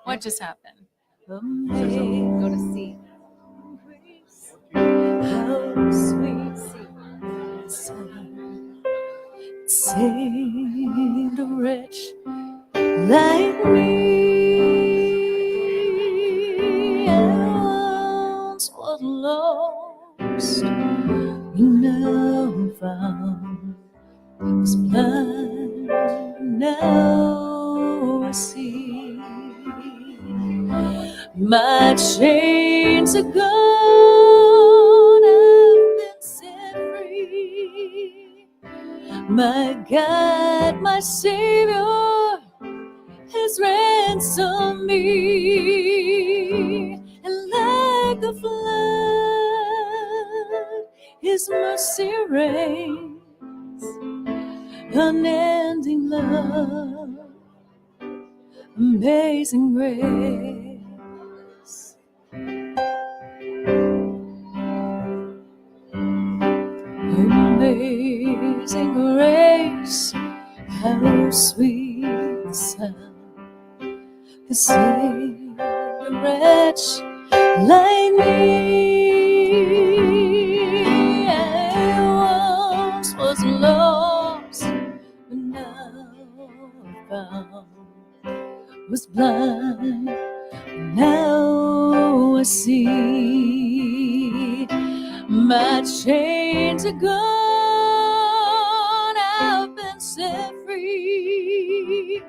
What just happened? Go to C. How sweet saved a wretch like me. I once was lost, now found. Was blind, now I see. My chains are gone, I've been set free. My God, my Savior has ransomed me. And like a flood, His mercy reigns. Unending love, amazing grace. Amazing grace, how sweet the sound that saved a wretch like me. I once was lost, but now found. Was blind, now I see. My chains are gone, I've been set free.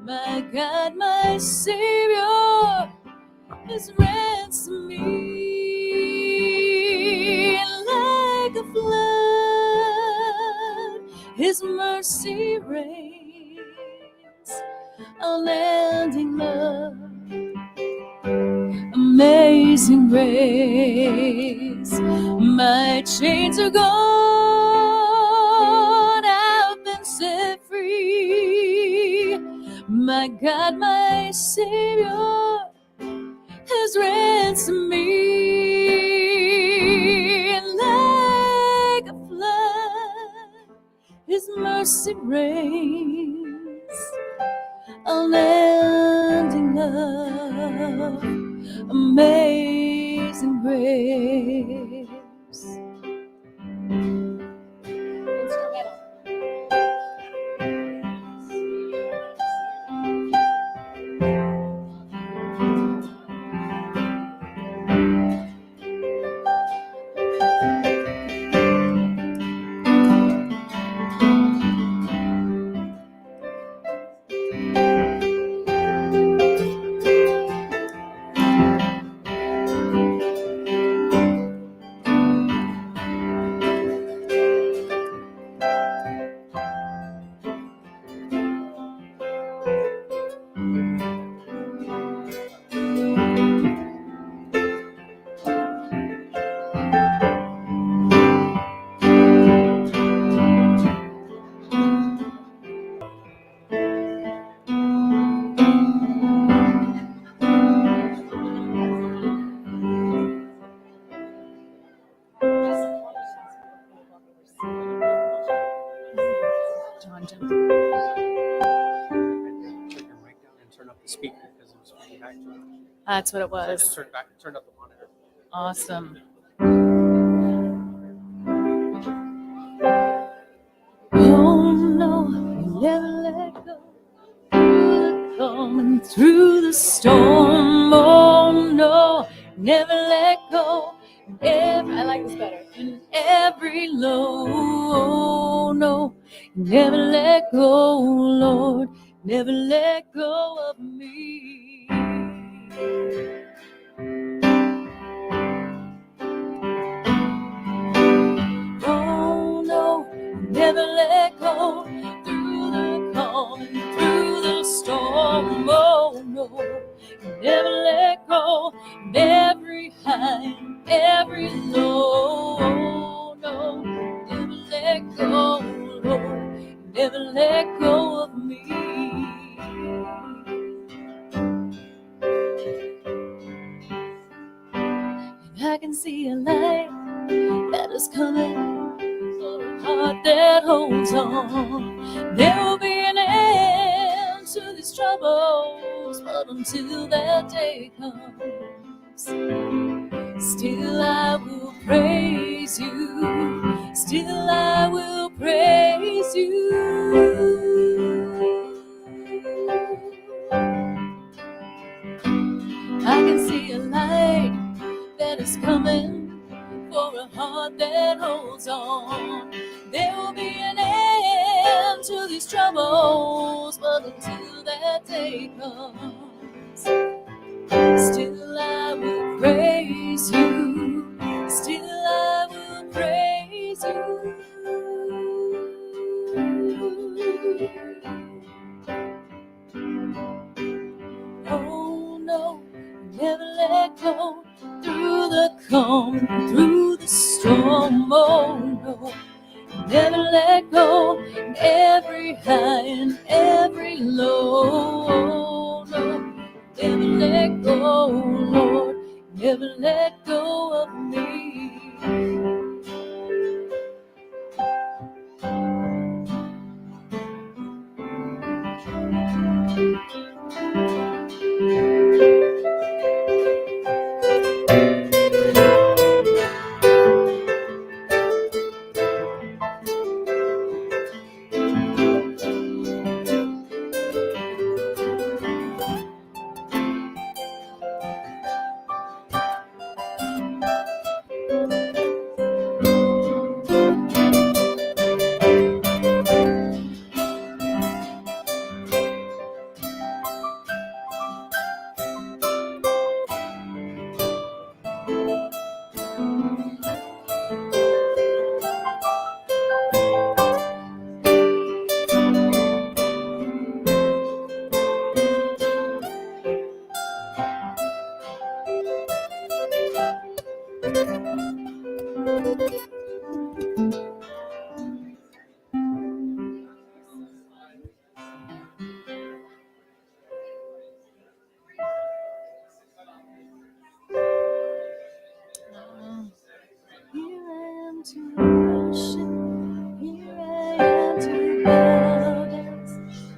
My God, my Savior has ransomed me. Like a flood, His mercy reigns. Unending love, amazing grace. My chains are gone, I've been set free. My God, my Savior has ransomed me. Like a flood, His mercy reigns. Unending love, amazing grace. Turn your mic down and turn up the speaker because it was feedback too much. That's what it So I just was. turned up the monitor. Awesome. Oh no, never let go. Coming through the storm. Oh no, never let go. I like this better. In every low, oh no, never let go, Lord. Never let go of me. Oh no, never let go. Through the calm and through the storm. Oh no, never let go. And every high and every low. Oh no, never let go, Lord. Never let go of me. And I can see a light that is coming for a heart that holds on. There will be an end to these troubles, but until that day comes, still I will praise you. Still I will praise you. I can see a light that is coming for a heart that holds on. There will be an end to these troubles, but until that day comes, still I will praise you. Still I will praise you. Oh no, never let go. Through the calm, through the storm. Oh no, never let go. And every high and every low. Oh no, never let go, Lord. Never let go of me. Here I am to worship. Here I am to bow down.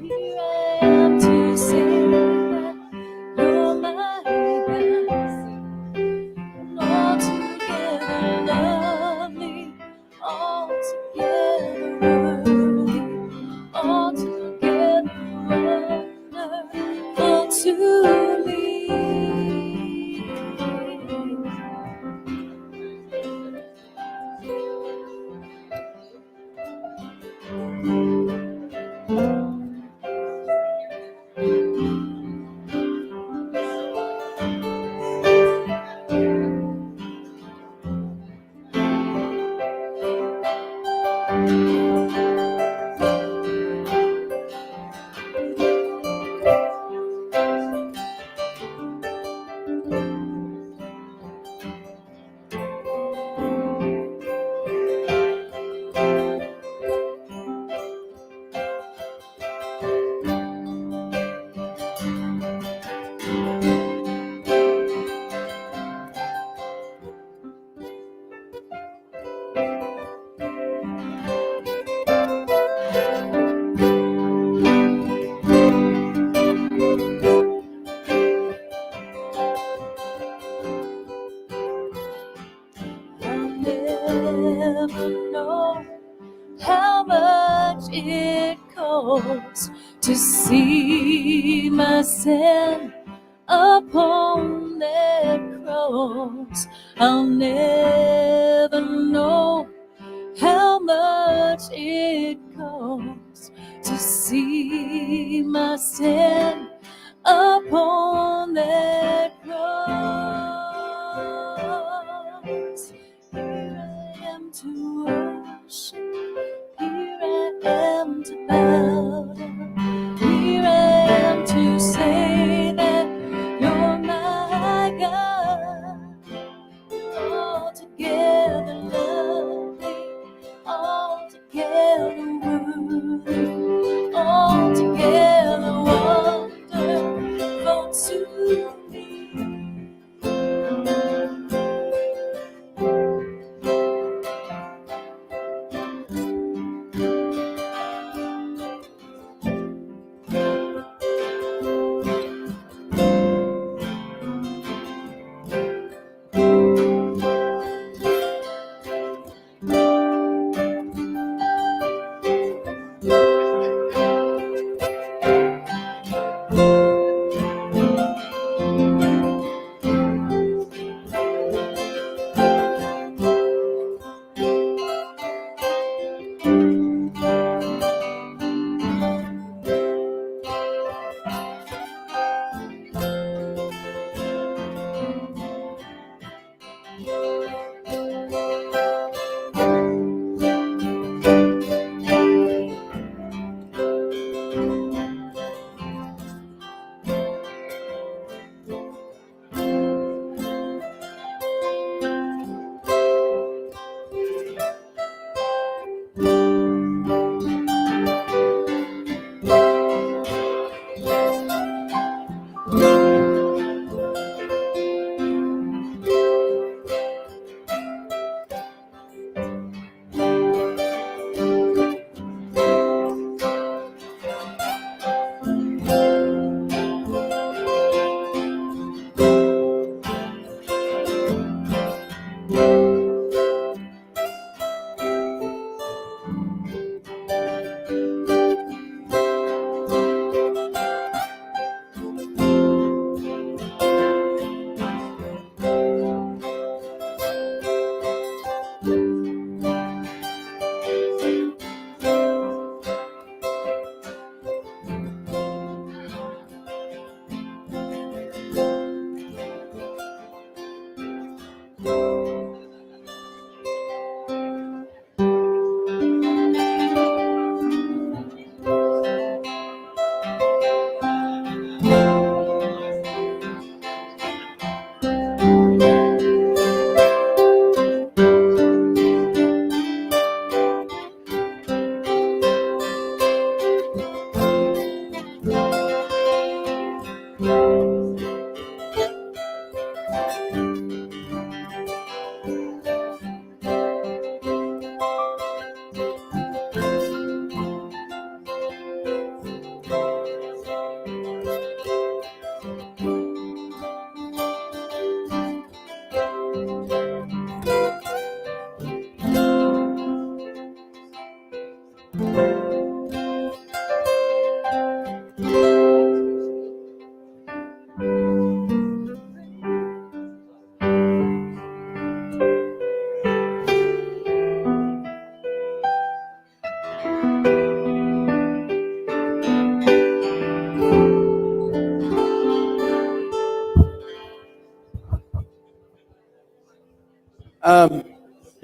Here I am to say that you're my God. Altogether lovely, altogether worthy, altogether wonderful to me. to see my sin upon that cross. I'll never know how much it costs to see my sin upon that cross. Here I am to worship, here I am to bow down, here I am to say that you're my God. You're altogether lovely, altogether worthy, altogether wonderful to me.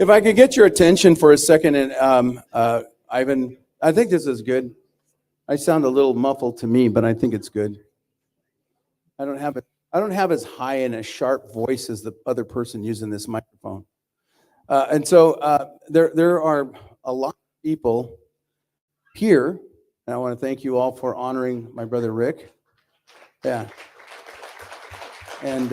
If I could get your attention for a second, and Ivan, I think this is good. I sound a little muffled to me, but I think it's good. I don't have as high and a sharp voice as the other person using this microphone. And so there are a lot of people here, and I want to thank you all for honoring my brother Rick. Yeah. And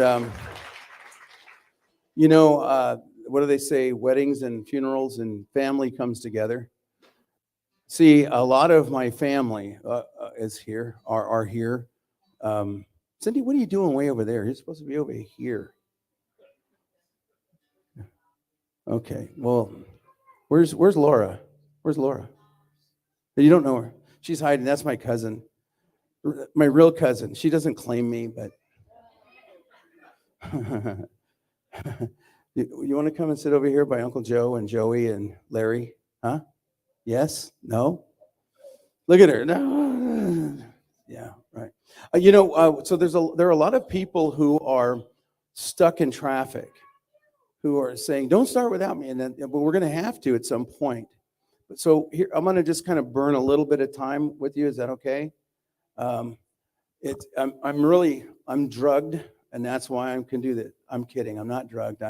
what do they say? Weddings and funerals and family comes together. See, a lot of my family is here, are here. Cindy, what are you doing way over there? You're supposed to be over here. Okay, well, where's Laura? Where's Laura? You don't know her. She's hiding. That's my cousin, my real cousin. She doesn't claim me, but you want to come and sit over here by Uncle Joe and Joey and Larry? Huh? Yes? No? Look at her. No. Yeah, right. So there are a lot of people who are stuck in traffic, who are saying, "Don't start without me," and then, but we're going to have to at some point. So here, I'm going to just kind of burn a little bit of time with you. Is that okay? I'm drugged, and that's why I can do that. I'm kidding. I'm not drugged.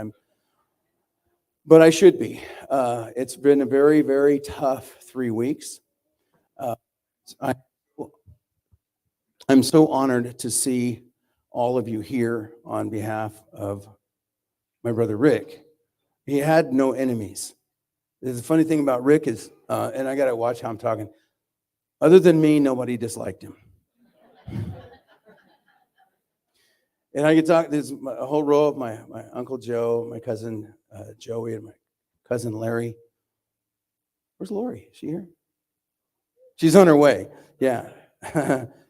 But I should be. It's been a very, very tough 3 weeks. I'm so honored to see all of you here on behalf of my brother Rick. He had no enemies. The funny thing about Rick is, and I got to watch how I'm talking, other than me, nobody disliked him. And I could talk, there's a whole row of my Uncle Joe, my cousin Joey, and my cousin Larry. Where's Lori? Is she here? She's on her way. Yeah.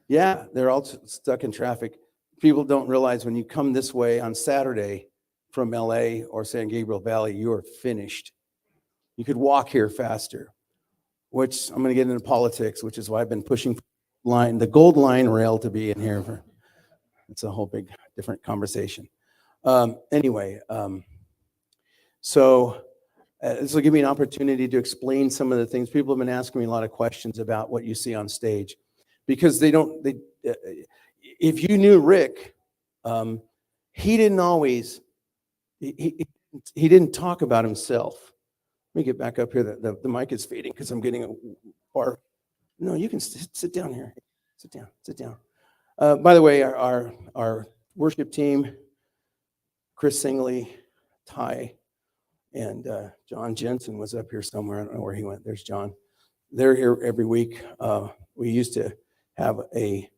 Yeah, they're all stuck in traffic. People don't realize when you come this way on Saturday from LA or San Gabriel Valley, you are finished. You could walk here faster, which I'm going to get into politics, which is why I've been pushing the gold line rail to be in here. It's a whole big different conversation. Anyway, so this will give me an opportunity to explain some of the things. People have been asking me a lot of questions about what you see on stage, because if you knew Rick, he didn't always, he didn't talk about himself. Let me get back up here. The mic is fading because I'm getting a bar. No, you can sit down here. Sit down. By the way, our worship team, Chris Singley, Ty, and John Jensen was up here somewhere. I don't know where he went. There's John. They're here every week. We used to have we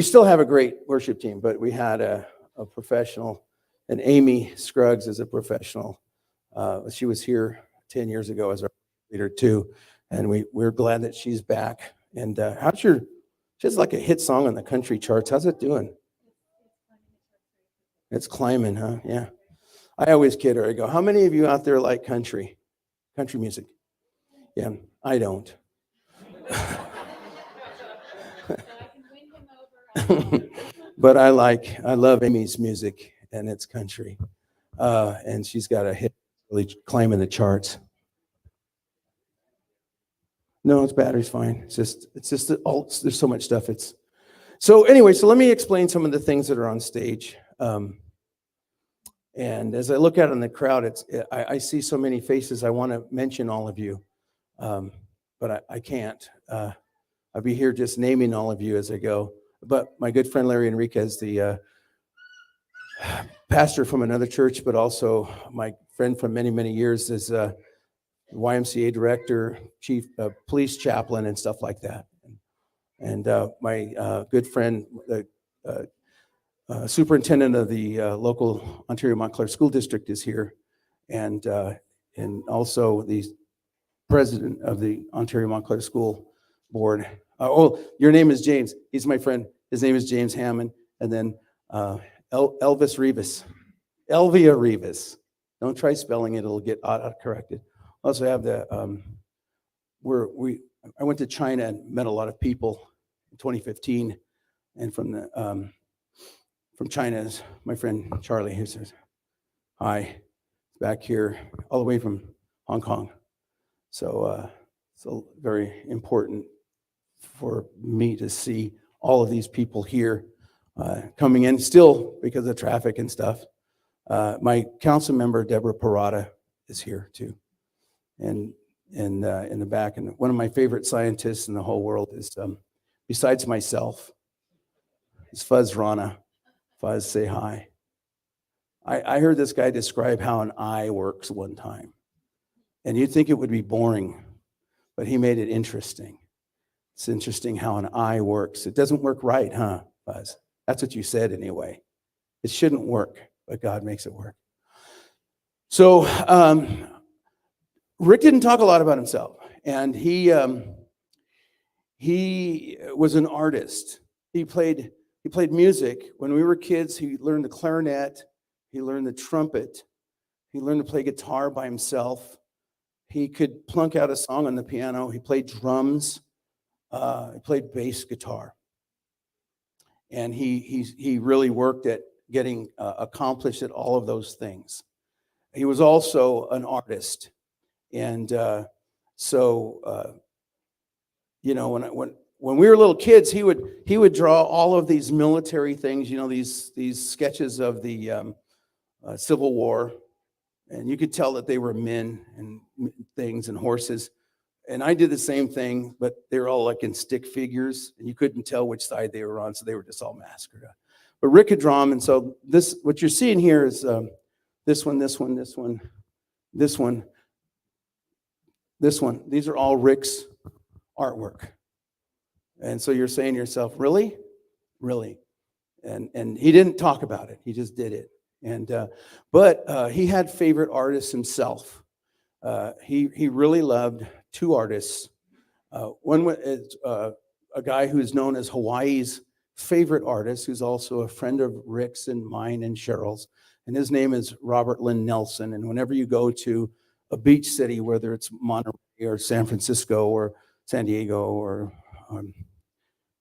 still have a great worship team, but we had a professional, and Amy Scruggs is a professional. She was here 10 years ago as our leader too, and we're glad that she's back. And she has like a hit song on the country charts. How's it doing? It's climbing, huh? Yeah. I always kid her. I go, how many of you out there like country music? Yeah, I don't. But I love Amy's music, and it's country. And she's got a hit really climbing the charts. No, its battery's fine. It's just there's so much stuff. So let me explain some of the things that are on stage. And as I look out in the crowd, I see so many faces. I want to mention all of you, but I can't. I'll be here just naming all of you as I go. But my good friend Larry Enriquez, the pastor from another church, but also my friend from many, many years, is YMCA director, chief police chaplain, and stuff like that. And my good friend, the superintendent of the local Ontario Montclair School District, is here, and also the president of the Ontario Montclair School Board. Your name is James. He's my friend. His name is James Hammond. And then Elvia Rivas. Don't try spelling it; it'll get autocorrected. Also have I went to China and met a lot of people in 2015, and from China is my friend Charlie, who says hi, back here all the way from Hong Kong. So very important for me to see all of these people here coming in, still because of traffic and stuff. My council member Deborah Parada is here too, and in the back. And one of my favorite scientists in the whole world is, besides myself, is Fuzz Rana. Fuzz, say hi. I heard this guy describe how an eye works one time, and you'd think it would be boring, but he made it interesting. It's interesting how an eye works. It doesn't work right, huh, Buzz? That's what you said anyway. It shouldn't work, but God makes it work. So Rick didn't talk a lot about himself, and he He was an artist. He played music. When we were kids, he learned the clarinet, he learned the trumpet, he learned to play guitar by himself. He could plunk out a song on the piano. He played drums. He played bass guitar. And he really worked at getting accomplished at all of those things. He was also an artist. And you know, when we were little kids, he would draw all of these military things, you know, these sketches of the Civil War, and you could tell that they were men and things and horses. And I did the same thing, but they were all like in stick figures, and you couldn't tell which side they were on, so they were just all massacred. But Rick could draw them, and so this, what you're seeing here is this one, this one, this one, this one, this one. These are all Rick's artwork. And so you're saying to yourself, really? Really? And he didn't talk about it. He just did it. And but he had favorite artists himself. He really loved two artists. One was a guy who's known as Hawaii's favorite artist, who's also a friend of Rick's and mine and Cheryl's. And his name is Robert Lynn Nelson. And whenever you go to a beach city, whether it's Monterey or San Francisco or San Diego or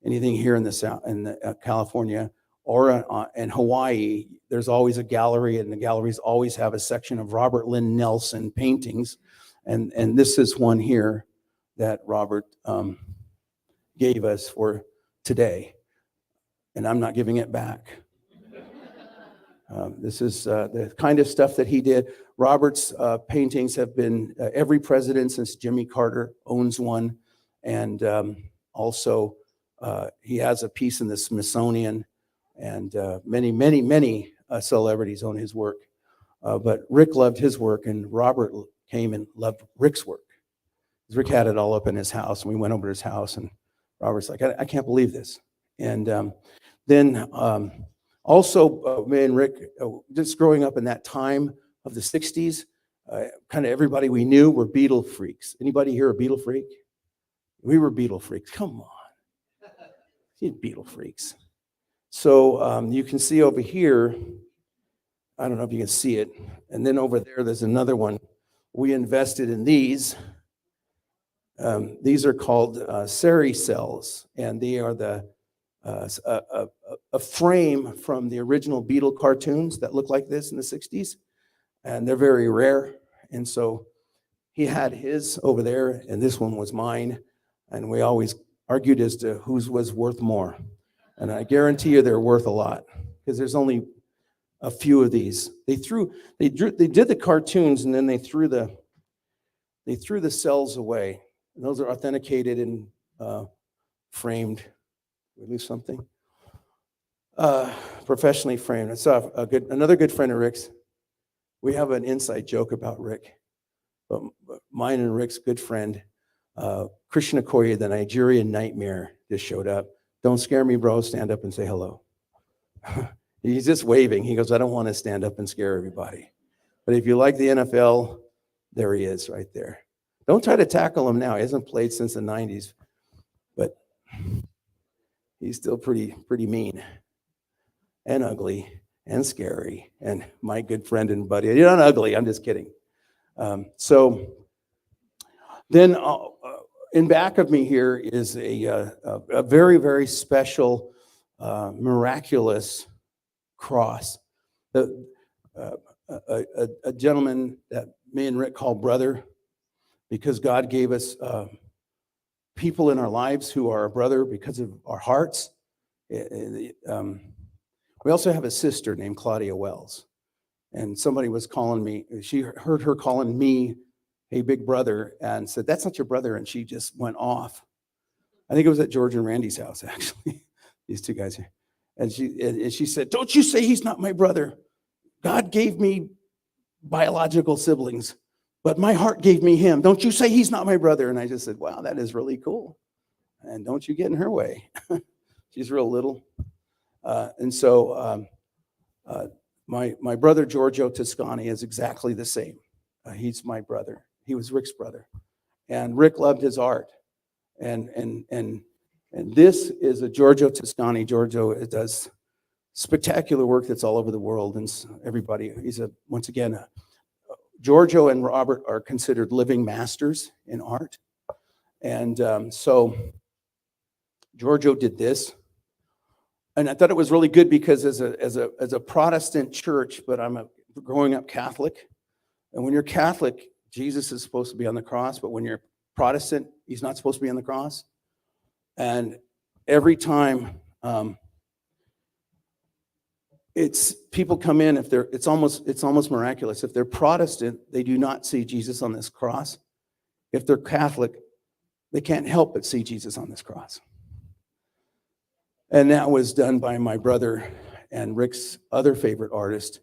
anything here in the California or in Hawaii, there's always a gallery, and the galleries always have a section of Robert Lynn Nelson paintings. And this is one here that Robert gave us for today. And I'm not giving it back. This is the kind of stuff that he did. Robert's paintings have been, every president since Jimmy Carter owns one. And also, he has a piece in the Smithsonian, and many celebrities own his work. But Rick loved his work, and Robert came and loved Rick's work. Rick had it all up in his house, and we went over to his house, and Robert's like, I can't believe this. And then also, me and Rick, just growing up in that time of the 60s, kind of everybody we knew were Beatle freaks. Anybody here a Beatle freak? We were Beatle freaks. Come on. You Beatle freaks. So you can see over here, I don't know if you can see it. And then over there's another one. We invested in these. These are called Seri cells, and they are a frame from the original Beatle cartoons that look like this in the 60s. And they're very rare. And so he had his over there, and this one was mine. And we always argued as to whose was worth more. And I guarantee you they're worth a lot, because there's only a few of these. They did the cartoons, and then they threw the cells away. And those are authenticated and framed. Did we lose something? Professionally framed. It's another good friend of Rick's. We have an inside joke about Rick, but mine and Rick's good friend, Christian Okoye, the Nigerian nightmare, just showed up. Don't scare me, bro. Stand up and say hello. He's just waving. He goes, I don't want to stand up and scare everybody. But if you like the NFL, there he is right there. Don't try to tackle him now. He hasn't played since the 90s, but he's still pretty mean and ugly and scary. And my good friend and buddy, you're not ugly. I'm just kidding. So then in back of me here is a very, very special, miraculous cross. A gentleman that me and Rick call brother, because God gave us people in our lives who are a brother because of our hearts. We also have a sister named Claudia Wells. And somebody was calling me. She heard her calling me, hey, big brother, and said, that's not your brother. And she just went off. I think it was at George and Randy's house, actually, these two guys here. And she said, don't you say he's not my brother. God gave me biological siblings, but my heart gave me him. Don't you say he's not my brother. And I just said, wow, that is really cool. And don't you get in her way. She's real little. And so my brother, Giorgio Toscani, is exactly the same. He's my brother. He was Rick's brother. And Rick loved his art. And this is a Giorgio Toscani. Giorgio does spectacular work that's all over the world, and everybody. He's once again, Giorgio and Robert are considered living masters in art, and so Giorgio did this, and I thought it was really good because as a Protestant church, but I'm growing up Catholic, and when you're Catholic, Jesus is supposed to be on the cross, but when you're Protestant, he's not supposed to be on the cross. And every time it's people come in, if they're it's almost miraculous. If they're Protestant, they do not see Jesus on this cross. If they're Catholic, they can't help but see Jesus on this cross. And that was done by my brother and Rick's other favorite artist,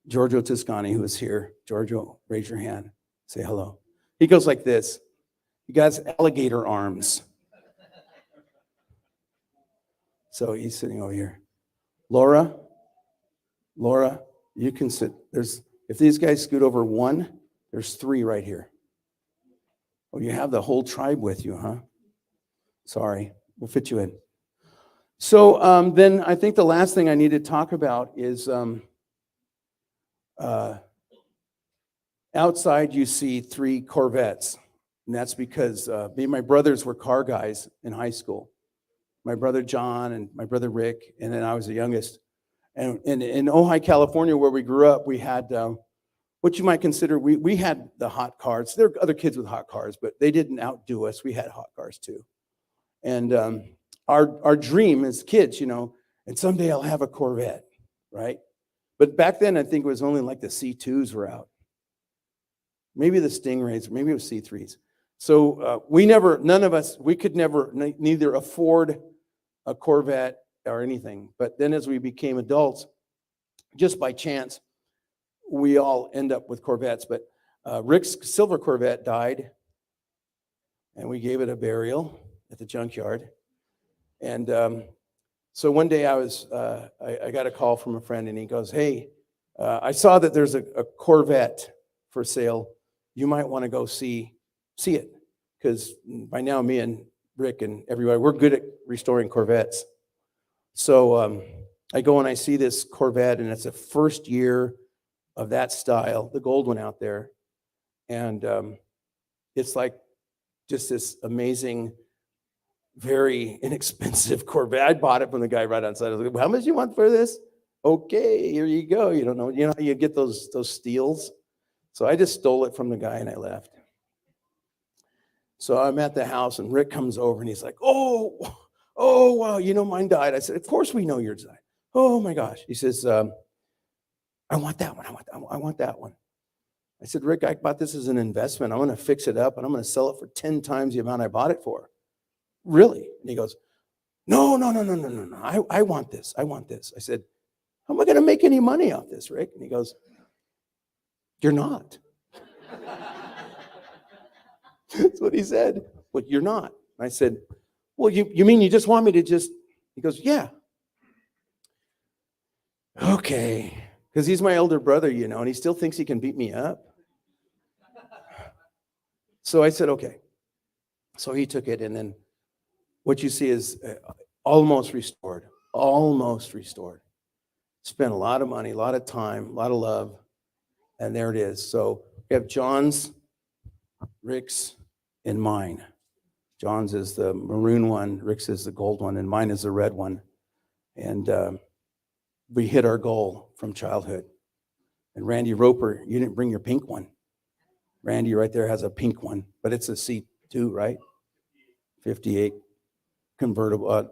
Giorgio Toscani, who is here. Giorgio, raise your hand. Say hello. He goes like this. He got alligator arms. So he's sitting over here. Laura, you can sit. If these guys scoot over one, there's three right here. Oh, you have the whole tribe with you, huh? Sorry, we'll fit you in. So then I think the last thing I need to talk about is outside you see 3 Corvettes. And that's because me and my brothers were car guys in high school. My brother John and my brother Rick, and then I was the youngest. And in Ojai, California, where we grew up, we had what you might consider, we had the hot cars. There were other kids with hot cars, but they didn't outdo us. We had hot cars too. And our dream as kids, and someday I'll have a Corvette, right? But back then, I think it was only like the C2s were out. Maybe the Stingrays, maybe it was C3s. So we could never neither afford a Corvette or anything. But then as we became adults, just by chance, we all end up with Corvettes. But Rick's silver Corvette died, and we gave it a burial at the junkyard. And so one day I got a call from a friend, and he goes, "Hey, I saw that there's a Corvette for sale. You might want to go see it, because by now me and Rick and everybody, we're good at restoring Corvettes." So I go and I see this Corvette, and it's the first year of that style, the gold one out there. And it's like just this amazing, very inexpensive Corvette. I bought it from the guy right outside. I was like, "How much you want for this?" "Okay, here you go." You don't know, how you get those steals. So I just stole it from the guy and I left. So I'm at the house and Rick comes over and he's like, oh, wow, mine died. I said, "Of course we know yours died." "Oh my gosh." He says, "I want that one. I want that one." I said, "Rick, I bought this as an investment. I'm going to fix it up and I'm going to sell it for 10 times the amount I bought it for." "Really?" And he goes, No. I want this. I want this. I said, "How am I going to make any money off this, Rick?" And he goes, "You're not." That's what he said. "Well, you're not." And I said, "Well, you mean you just want me to just..." He goes, "Yeah." Okay. Because he's my elder brother, and he still thinks he can beat me up. So I said, okay. So he took it, and then what you see is almost restored. Almost restored. Spent a lot of money, a lot of time, a lot of love, and there it is. So we have John's, Rick's, and mine. John's is the maroon one, Rick's is the gold one, and mine is the red one. And we hit our goal from childhood. And Randy Roper, you didn't bring your pink one. Randy right there has a pink one, but it's a C2, right? 58 convertible,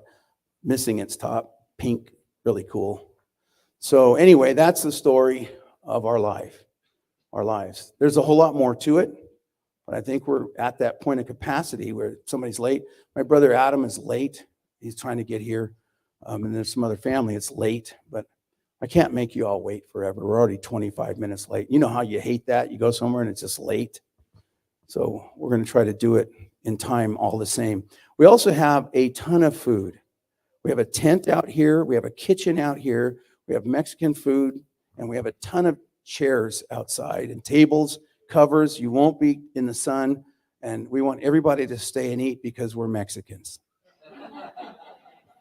missing its top, pink, really cool. So anyway, that's the story of our lives. There's a whole lot more to it, but I think we're at that point of capacity where somebody's late. My brother Adam is late. He's trying to get here. And there's some other family, it's late, but I can't make you all wait forever. We're already 25 minutes late. You know how you hate that? You go somewhere and it's just late. So we're going to try to do it in time all the same. We also have a ton of food. We have a tent out here. We have a kitchen out here. We have Mexican food, and we have a ton of chairs outside and tables, covers. You won't be in the sun. And we want everybody to stay and eat because we're Mexicans.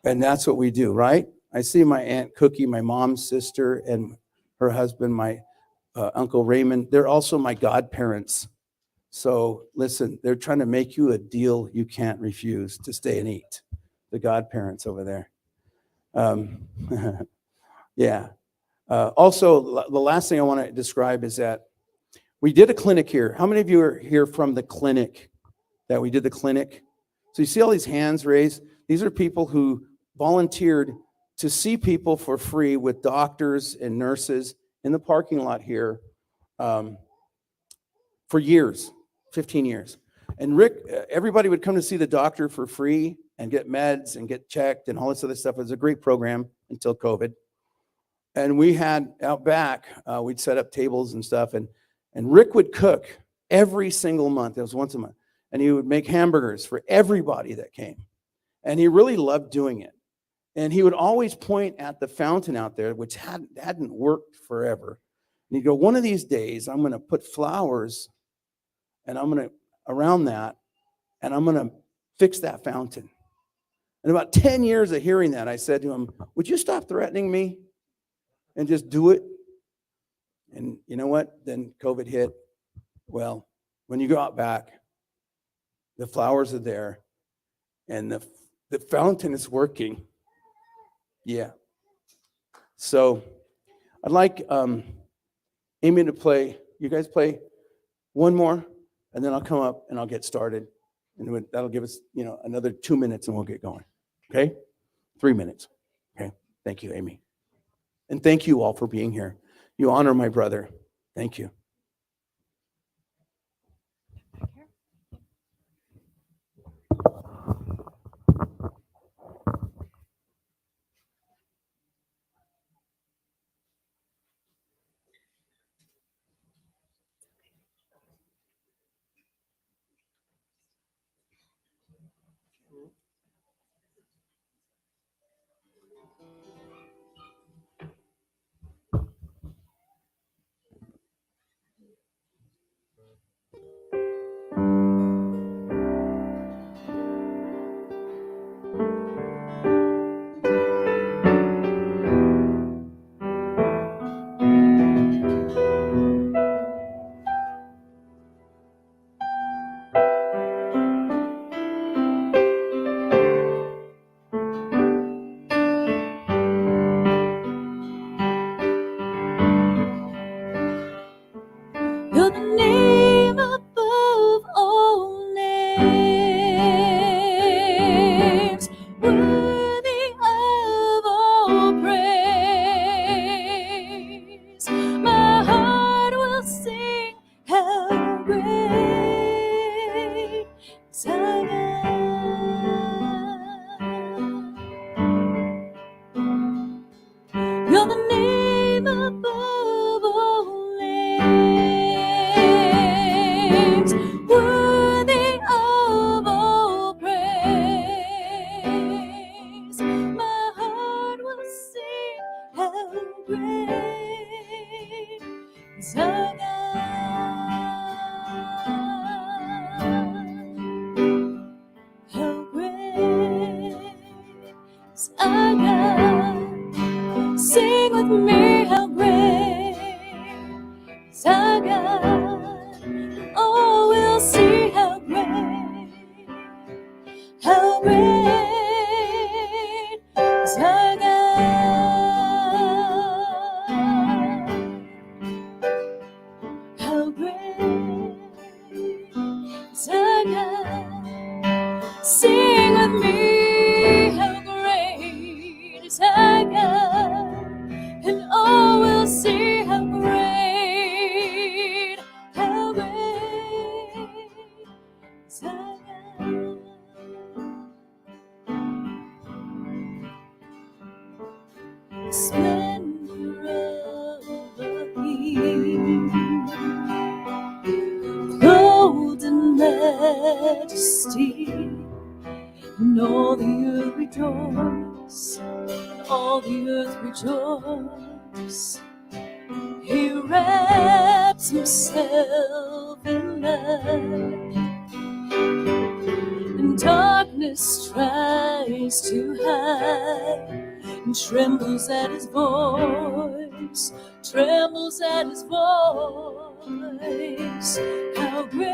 And that's what we do, right? I see my Aunt Cookie, my mom's sister, and her husband, my Uncle Raymond. They're also my godparents. So listen, they're trying to make you a deal you can't refuse to stay and eat. The godparents over there. Yeah. Also, the last thing I want to describe is that we did a clinic here. How many of you are here from the clinic that we did the clinic? So you see all these hands raised? These are people who volunteered to see people for free with doctors and nurses in the parking lot here for years, 15 years. And Rick, everybody would come to see the doctor for free and get meds and get checked and all this other stuff. It was a great program until COVID. And we had out back, we'd set up tables and stuff. And Rick would cook every single month. It was once a month. And he would make hamburgers for everybody that came. And he really loved doing it. And he would always point at the fountain out there, which hadn't worked forever. And he'd go, one of these days, I'm going to put flowers and I'm going to, around that, and I'm going to fix that fountain. And about 10 years of hearing that, I said to him, would you stop threatening me and just do it? And you know what? Then COVID hit. Well, when you go out back, the flowers are there and the fountain is working. Yeah. So I'd like Amy to play. You guys play one more, and then I'll come up and I'll get started. And that'll give us, another 2 minutes and we'll get going. Okay? 3 minutes. Okay? Thank you, Amy. And thank you all for being here. You honor my brother. Thank you. You're the name above all names, worthy of all praise. My heart will sing how great is our God. You're the name above all names, worthy of all praise. My heart will sing how great is our God. How great is our God. Sing with me, how great is our God. Oh, we'll see how great is our God. How great is our God. Sing with me, how great is our God. And oh, we'll see how great is our God. The splendor of the King, clothed in majesty, and all the earth rejoice, and all the earth rejoice. He wraps himself in light darkness tries to hide and trembles at his voice, trembles at his voice. How great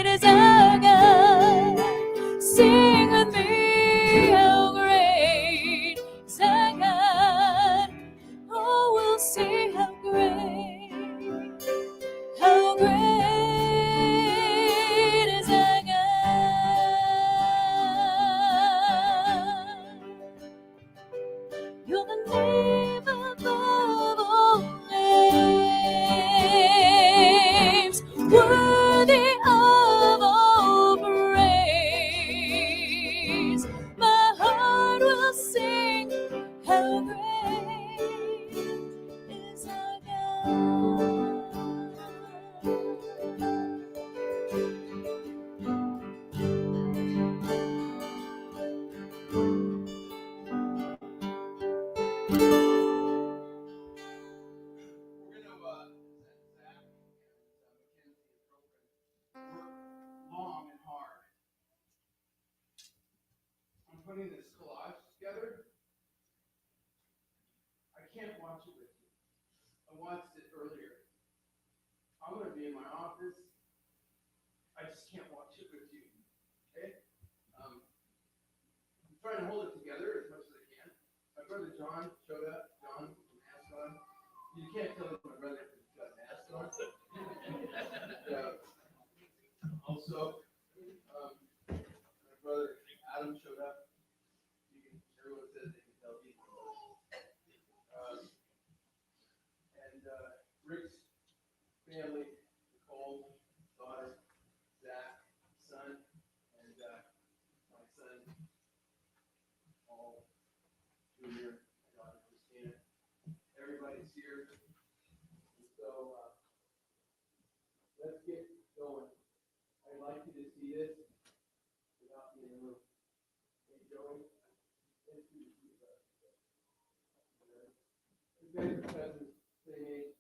is our God? Sing with me, how great is our God? Oh, we'll see how great is our God. You're the name above all names, worthy of all praise. My heart will sing, how great is our God. Long and hard. I'm putting this collage together. I can't watch it with you. I watched it earlier. I'm going to be in my office. I just can't watch it with you. Okay? I'm trying to hold it together as much as I can. My brother John showed up. John from Ascon. You can't tell my brother got an Ascon. Also, my brother Adam showed up. Everyone says they can tell he's and Rick's family, Nicole, daughter, Zach, son, and my son, Paul, Junior, my daughter Christina. Everybody's here. And so let's get going. I'd like you to see this without me in the room. Hey, Joey. Let's do this. You guys are cousins, same age.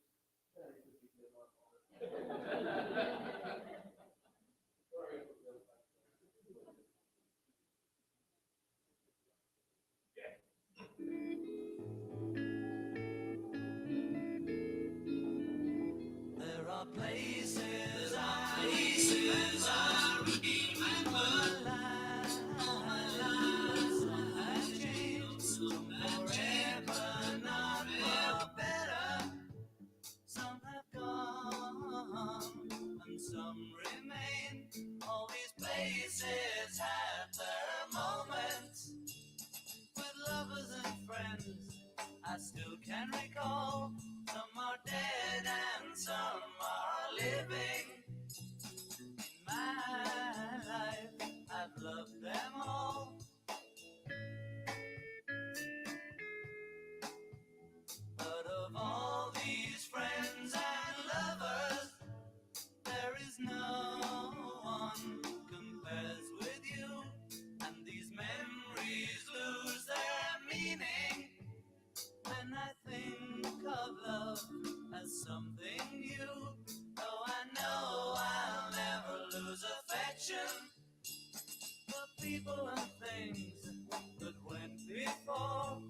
There are places I remember life has changed forever, not for better. Some have gone and some remain. All these places have their moments with lovers and friends. I still can recall. Some are dead and some are living. In my life, I've loved them all. But of all these friends and lovers, there is no one compares with you. And these memories lose their meaning when I think of love as something new. Though I know I'll never lose affection for people and things that went before.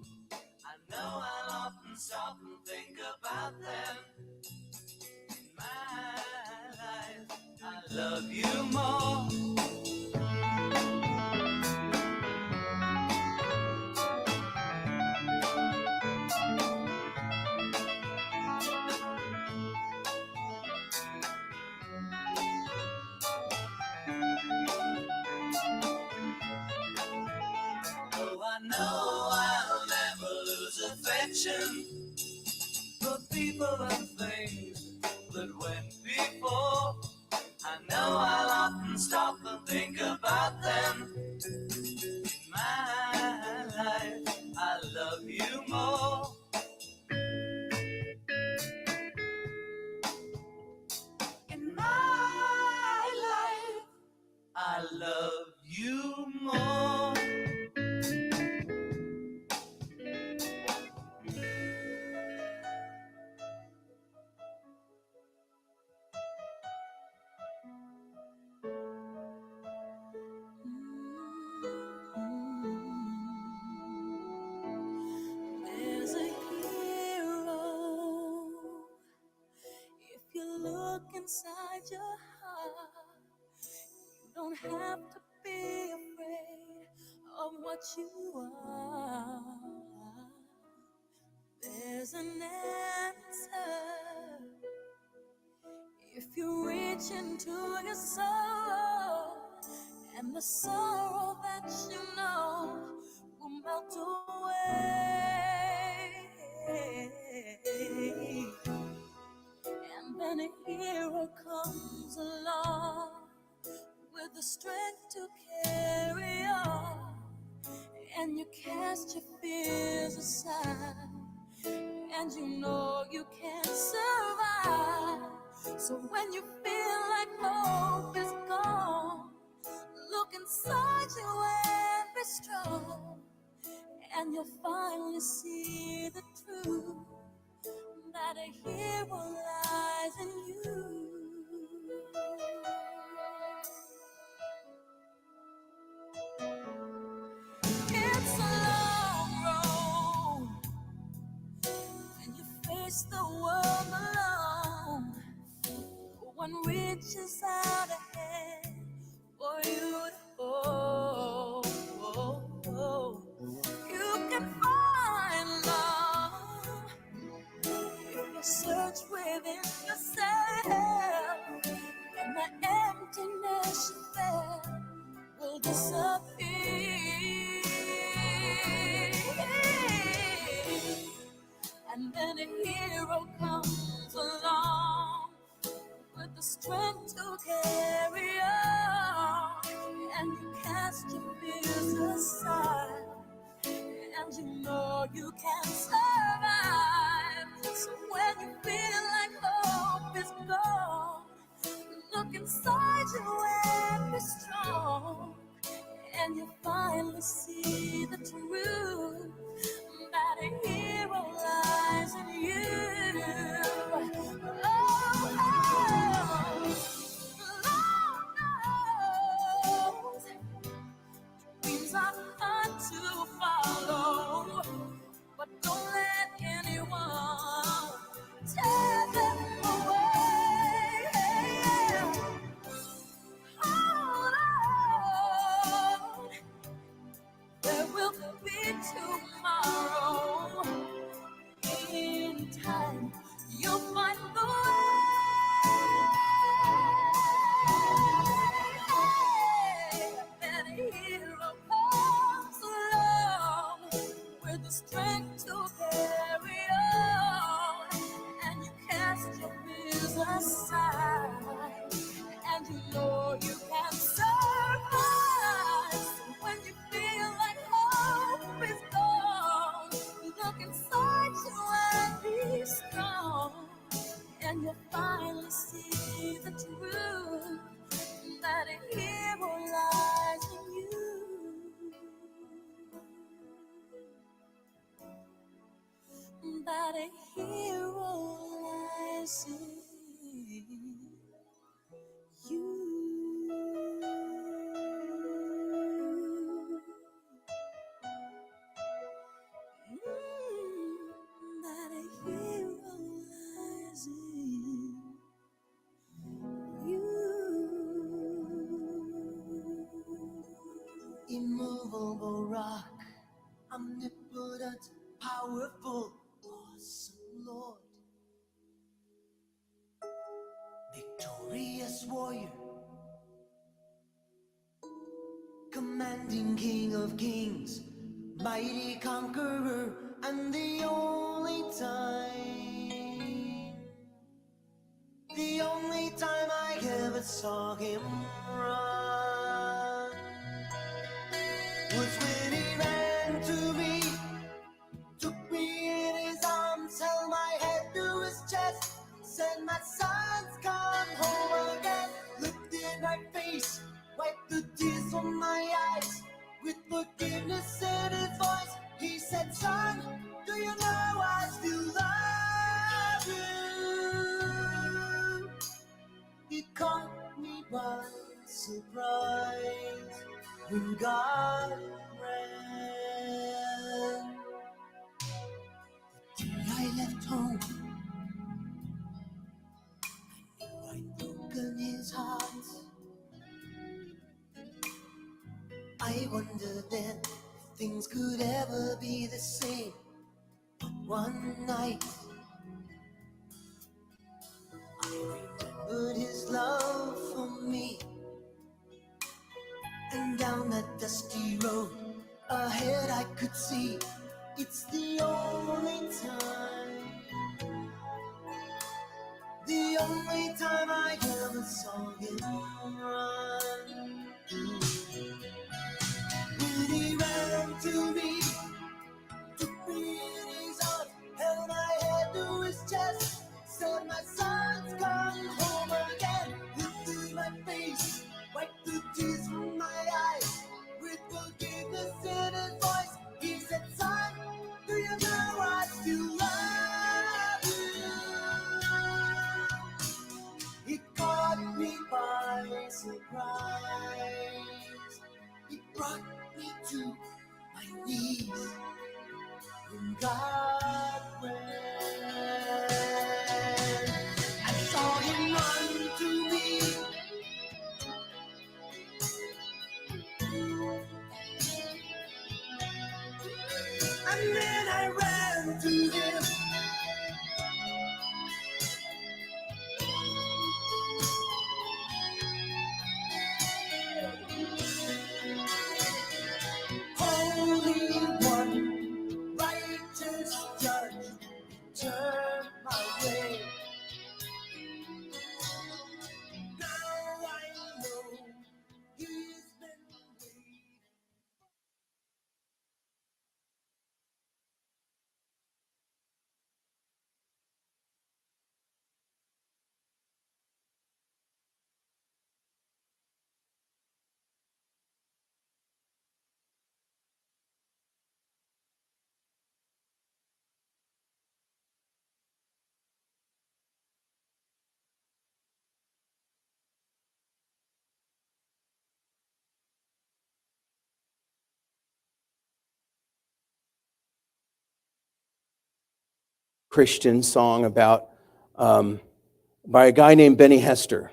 I know I'll often stop and think about them. In my life, I love you more. Though I know I'll never lose affection for people and things that went before. I know I'll often stop and think about them. In my life, I love you more. In my life, I love you more. inside your heart. You don't have to be afraid of what you are. There's an answer if you reach into your soul, and the sorrow that you know will melt away. And then a hero comes along with the strength to carry on, and you cast your fears aside, and you know you can survive. So when you feel like hope is gone, look inside you and be strong, and you'll finally see the truth, that a hero lies in you. It's a long road when you face the world alone. One reaches out a hand for you to hold. You can find love if you search within yourself, and the emptiness you felt will disappear. And then a hero comes along with the strength to carry on, and you cast your fears aside, and you know you can survive. So when you feel like hope is gone, look inside you and be strong, and you finally see the truth, that a hero lies in you. Lord knows dreams are hard to follow, but don't let anyone tear them away. Hold on, there will be tomorrow. In time, you'll find the way. And a hero comes along with the strength to carry on, and you cast your fears aside, and you know you can survive. When you feel like hope is gone, look inside you and be strong, and you'll finally see the truth, that a hero lies in you. That a hero lies in you. That a hero lies in you. Immovable rock, omnipotent, powerful, awesome Lord, victorious warrior, commanding King of kings, mighty conqueror, and the only time I ever saw him run was when he ran to me, took me in his arms, held my head to his chest, said, "My son's come home again." Looked in my face, wiped the tears from my eyes, with forgiveness in his voice, he said, "Son, do you know I still love you?" He caught me by surprise when God ran. The day I left home, I knew wondered then if things could ever be the same. One night, I remembered his love for me. And down that dusty road ahead I could see it's the only time I ever saw him run. When he ran to me, took me in his arms, held my head to his chest, said, "My son's come home again." Looked in my face, wiped the tears from my eyes, with forgiveness in his voice, he said, "Son, do you know I still love you?" He caught me by surprise. He brought me to my knees. And God went. I saw him run to me. And then I ran to him. Holy One, righteous Judge, turn my way. Now I know he's been waiting. Christian song about by a guy named Benny Hester.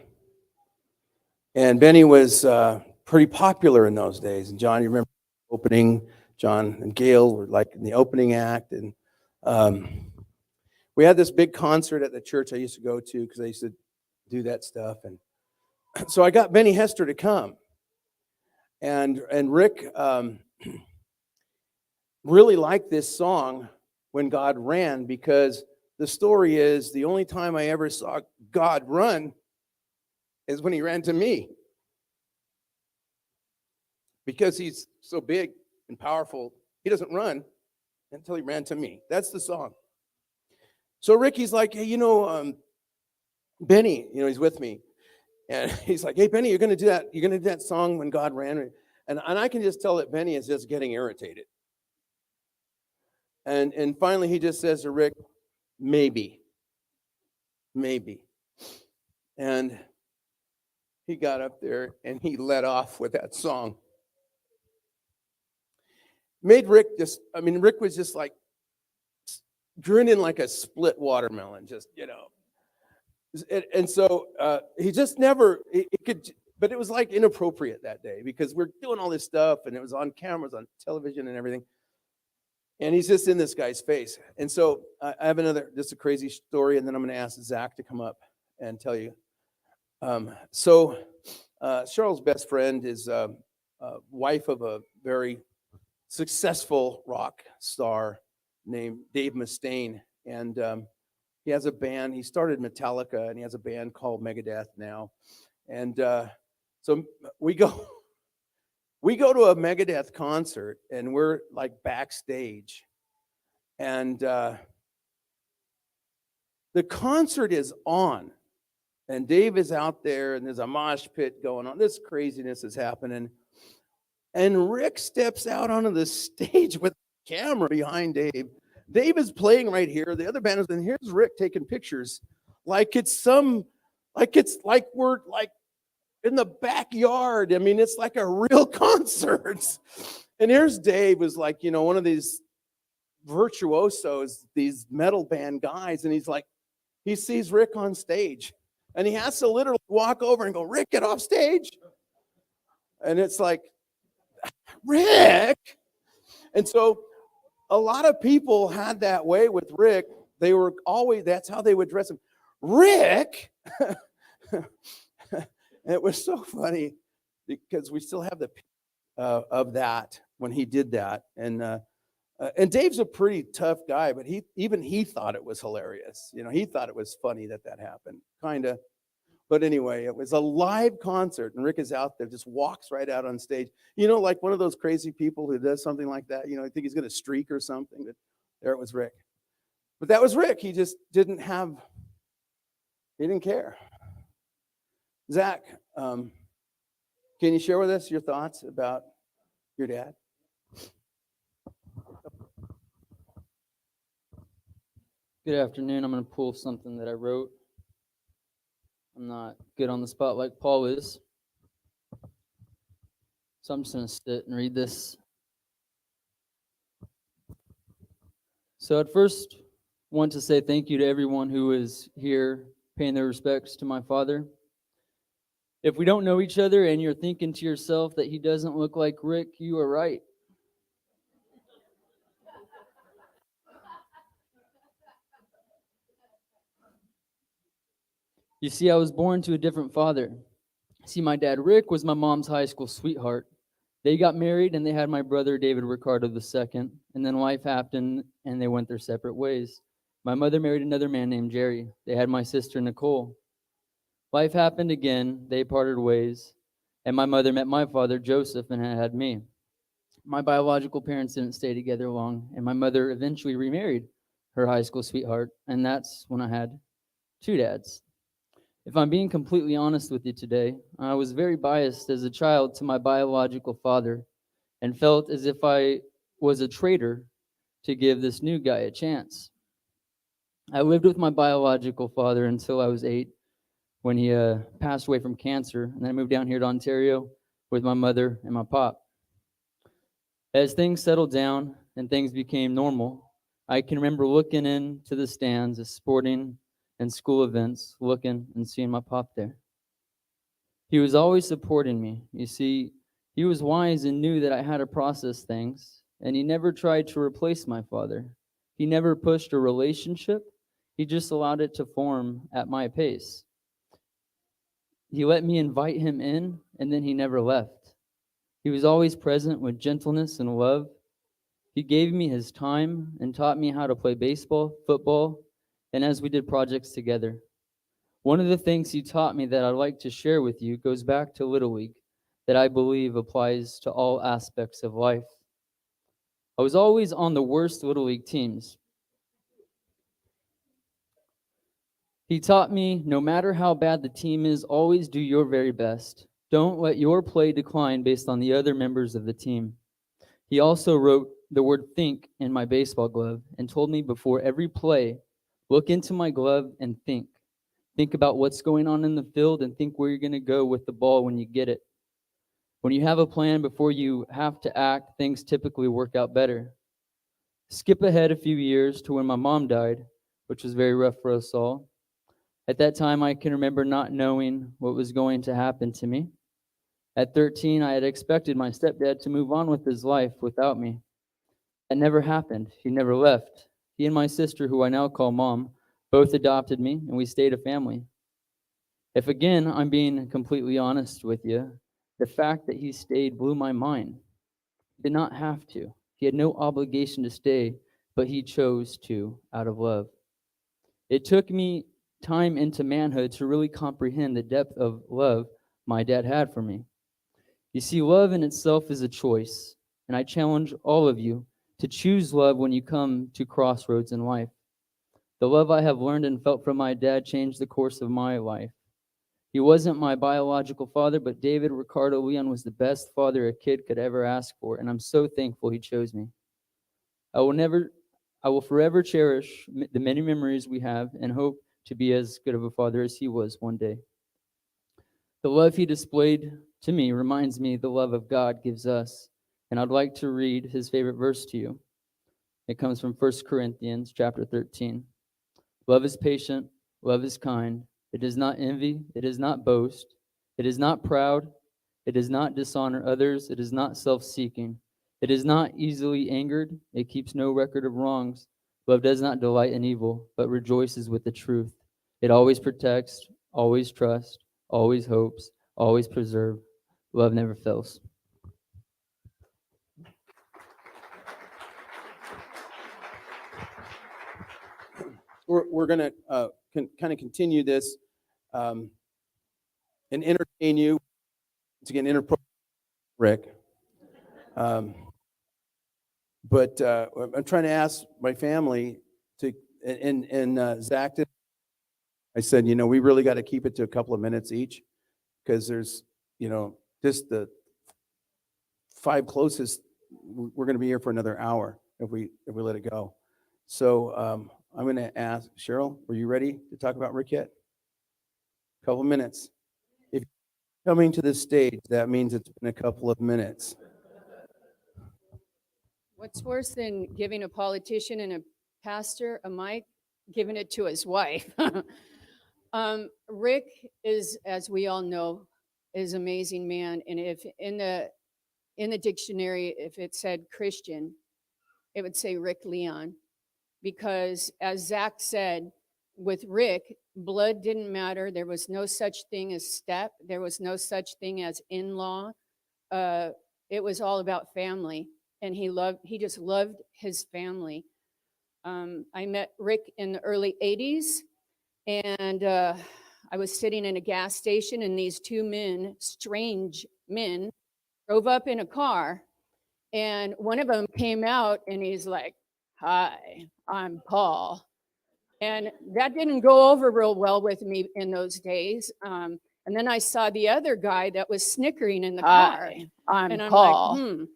And Benny was pretty popular in those days. And John, you remember opening, John and Gail were like in the opening act. And we had this big concert at the church I used to go to because I used to do that stuff. And so I got Benny Hester to come. And Rick really liked this song, When God Ran, because the story is the only time I ever saw God run is when he ran to me. Because he's so big and powerful, he doesn't run until he ran to me. That's the song. So Ricky's like, hey, Benny, he's with me. And he's like, hey, Benny, you're going to do that. You're going to do that song When God Ran. And I can just tell that Benny is just getting irritated. And finally, he just says to Rick, maybe. And he got up there and he let off with that song. Made Rick Rick was just like grinning like a split watermelon, And so he just never, but it was like inappropriate that day because we're doing all this stuff and it was on cameras, on television and everything. And he's just in this guy's face. And so I have just a crazy story, and then I'm going to ask Zach to come up and tell you. Charles' best friend is wife of a very successful rock star named Dave Mustaine. And he has a band. He started Metallica, and he has a band called Megadeth now. And so we go to a Megadeth concert, and we're like backstage, and the concert is on, and Dave is out there, and there's a mosh pit going on. This craziness is happening, and Rick steps out onto the stage with a camera behind Dave. Dave is playing right here. The other band is, and here's Rick taking pictures, like we're like in the backyard. I mean, it's like a real concert. And here's Dave, who's like, one of these virtuosos, these metal band guys. And he's like, he sees Rick on stage and he has to literally walk over and go, Rick, get off stage. And it's like, Rick. And so a lot of people had that way with Rick. They were always, that's how they would dress him. Rick. It was so funny because we still have the of that when he did that. And Dave's a pretty tough guy, but he thought it was hilarious. You know, he thought it was funny that happened, kind of. But anyway, it was a live concert, and Rick is out there, just walks right out on stage. You know, like one of those crazy people who does something like that. You know, I think he's going to streak or something. But there it was Rick. But that was Rick. He just he didn't care. Zach, can you share with us your thoughts about your dad? Good afternoon. I'm going to pull something that I wrote. I'm not good on the spot like Paul is. So I'm just going to sit and read this. So at first, want to say thank you to everyone who is here paying their respects to my father. If we don't know each other and you're thinking to yourself that he doesn't look like Rick, you are right. You see, I was born to a different father. See, my dad, Rick, was my mom's high school sweetheart. They got married and they had my brother, David Ricardo II, and then life happened and they went their separate ways. My mother married another man named Jerry. They had my sister, Nicole. Life happened again. They parted ways, and my mother met my father, Joseph, and had me. My biological parents didn't stay together long, and my mother eventually remarried her high school sweetheart, and that's when I had two dads. If I'm being completely honest with you today, I was very biased as a child to my biological father and felt as if I was a traitor to give this new guy a chance. I lived with my biological father until I was 8 when he passed away from cancer, and then I moved down here to Ontario with my mother and my pop. As things settled down and things became normal, I can remember looking into the stands of sporting and school events, looking and seeing my pop there. He was always supporting me. You see, he was wise and knew that I had to process things, and he never tried to replace my father. He never pushed a relationship. He just allowed it to form at my pace. He let me invite him in, and then he never left. He was always present with gentleness and love. He gave me his time and taught me how to play baseball, football, and as we did projects together. One of the things he taught me that I'd like to share with you goes back to Little League that I believe applies to all aspects of life. I was always on the worst Little League teams. He taught me no matter how bad the team is, always do your very best. Don't let your play decline based on the other members of the team. He also wrote the word think in my baseball glove and told me before every play, look into my glove and think. Think about what's going on in the field and think where you're going to go with the ball when you get it. When you have a plan before you have to act, things typically work out better. Skip ahead a few years to when my mom died, which was very rough for us all. At that time, I can remember not knowing what was going to happen to me. At 13, I had expected my stepdad to move on with his life without me. That never happened. He never left. He and my sister, who I now call Mom, both adopted me, and we stayed a family. If again, I'm being completely honest with you, the fact that he stayed blew my mind. He did not have to. He had no obligation to stay, but he chose to out of love. It took me time into manhood to really comprehend the depth of love my dad had for me. You see, love in itself is a choice, and I challenge all of you to choose love when you come to crossroads in life. The love I have learned and felt from my dad changed the course of my life. He wasn't my biological father, but David Ricardo Leon was the best father a kid could ever ask for, and I'm so thankful he chose me. I will forever cherish the many memories we have and hope to be as good of a father as he was one day. The love he displayed to me reminds me the love of God gives us, and I'd like to read his favorite verse to you. It comes from 1 Corinthians chapter 13. Love is patient, love is kind. It does not envy, it does not boast, it is not proud, It does not dishonor others. It is not self-seeking. It is not easily angered. It keeps no record of wrongs. Love does not delight in evil, but rejoices with the truth. It always protects, always trusts, always hopes, always preserves. Love never fails. We're going to kind of continue this and entertain you. Once again, inappropriate, Rick. But I'm trying to ask my family to, and Zach did. I said, we really got to keep it to a couple of minutes each, because there's, just the 5 closest. We're going to be here for another hour if we let it go. So I'm going to ask Cheryl, are you ready to talk about Rick yet? A couple of minutes. If you're coming to the stage, that means it's been a couple of minutes. What's worse than giving a politician and a pastor a mic? Giving it to his wife. Rick is, as we all know, is an amazing man. And if in the dictionary, if it said Christian, it would say Rick Leon. Because as Zach said, with Rick, blood didn't matter. There was no such thing as step. There was no such thing as in-law. It was all about family. And he just loved his family. I met Rick in the early 80s, and I was sitting in a gas station, and these 2 men, strange men, drove up in a car, and one of them came out, and he's like, "Hi, I'm Paul." And that didn't go over real well with me in those days. And then I saw the other guy that was snickering in the car. I'm And I'm Paul. like,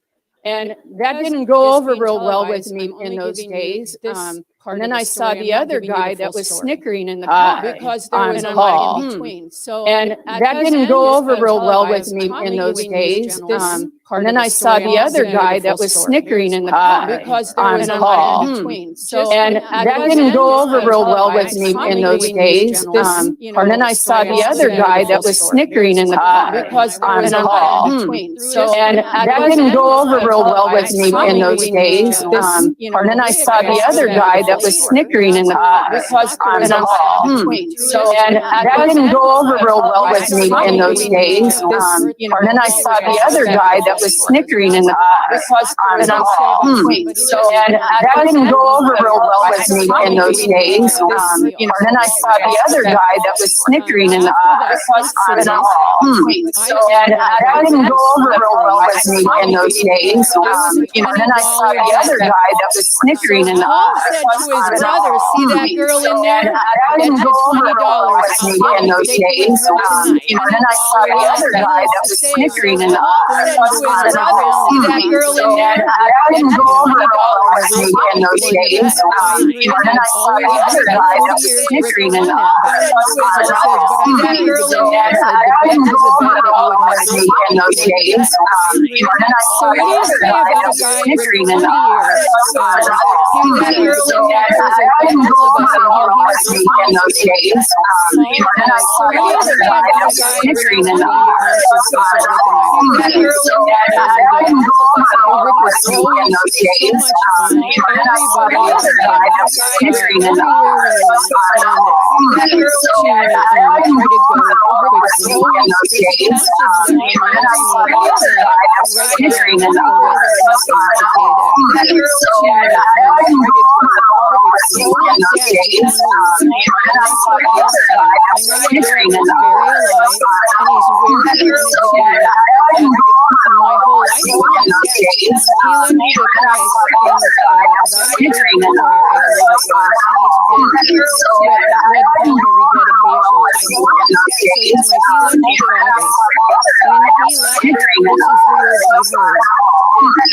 And that didn't go over real well with me in those days. And then I saw the other guy that was snickering in the Hi, car because there I'm was a Paul. in between. So And that didn't go over real well with me in those days. And then I saw the other guy that was snickering in the car because there was I'm a Paul. in between. So And that didn't go over real well with me in those days. And then I saw the other guy that was snickering in the car because there I'm was a Paul. in between. And that didn't go over real well with me in those days. And then I saw the other guy that was snickering in the car because there was I'm a Paul. in between. And that didn't go over real well with me in those days. And then I saw the other guy that was snickering in the car because there was I'm a Paul. And that didn't go over real well with me in those days. And then I saw the other guy that was snickering in the car I'm Paul. And that didn't go over real well with me in those days. And then I saw the other guy that was snickering in the Paul car said to his brother, "See that girl in there? that didn't go over real well with me in those days. And then I saw the other guy that was snickering in the car See that girl in there? that didn't go over real well with me in those days. And then I saw the other guy that was snickering in the car See that girl in there? that didn't go over real well with me in those days. And then I saw the other guy that was snickering in the car that didn't go over real well with me in those days. And I saw the other guy that was snickering in the car that didn't go over real well with me in those days. And I saw the other guy that was snickering in the car that didn't go over well with me in those days. And I saw the other guy that was snickering in the car that didn't go over well with me in those days. And I saw the other guy that was snickering in the car that didn't go My whole life in those days. he led me to Christ Snickering in the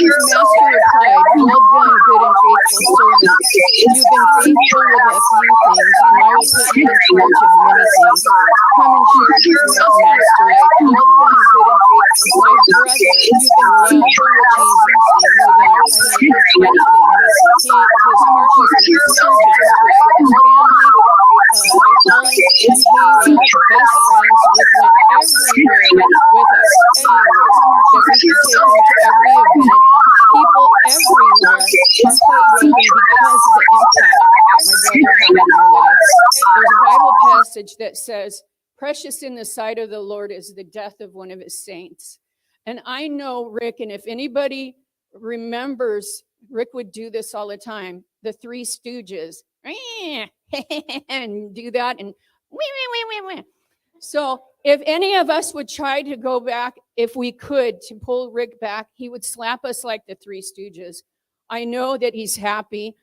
His master replied, "Well done, good and faithful servant. You've been faithful with a few things, and I will put you in charge of many things. Come and share your wealth, master. Well done, good and faithful. My brother, you've been faithful with Jesus. You know that I mean, anything. His heart was in the church, his heart was with his family. Colin and he were best friends. Rick went everywhere with us. She's heartbroken because of the impact my brother had in our life. There's a Bible passage that says, "Precious in the sight of the Lord is the death of one of his saints." And I know Rick, and if anybody remembers, Rick would do this all the time, the Three Stooges, and do that, and wee. So if any of us would try to go back, if we could, to pull Rick back, he would slap us like the Three Stooges. I know that he's happy.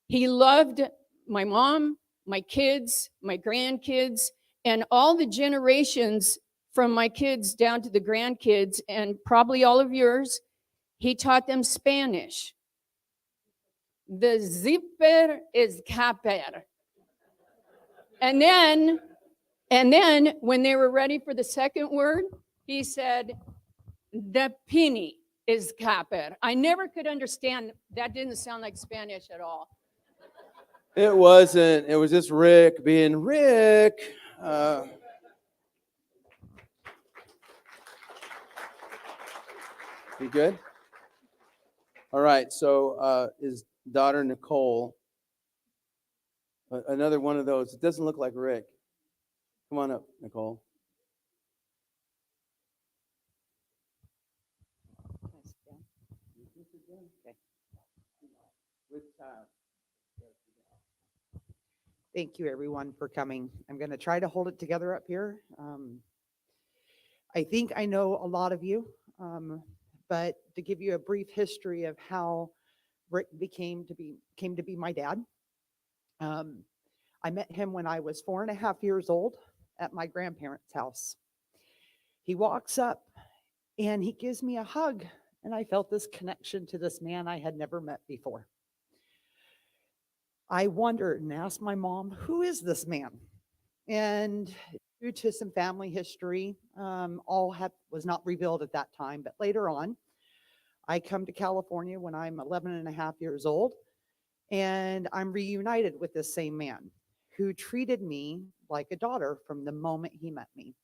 He loved my mom, my kids, my grandkids, and all the generations from my kids down to the grandkids, and probably all of yours. He taught them Spanish. The zipper is caper. And then when they were ready for the second word, he said, the penny is caper. I never could understand. That didn't sound like Spanish at all. It wasn't. It was just Rick being Rick. You good? All right. So his daughter Nicole, another one of those. It doesn't look like Rick. Come on up, Nicole. Thank you, everyone, for coming. I'm going to try to hold it together up here. I think I know a lot of you, but to give you a brief history of how Rick came to be my dad. I met him when I was 4.5 years old at my grandparents' house. He walks up and he gives me a hug, and I felt this connection to this man I had never met before. I wondered and asked my mom, who is this man? And due to some family history, was not revealed at that time, but later on, I come to California when I'm 11.5 years old, and I'm reunited with this same man who treated me like a daughter from the moment he met me,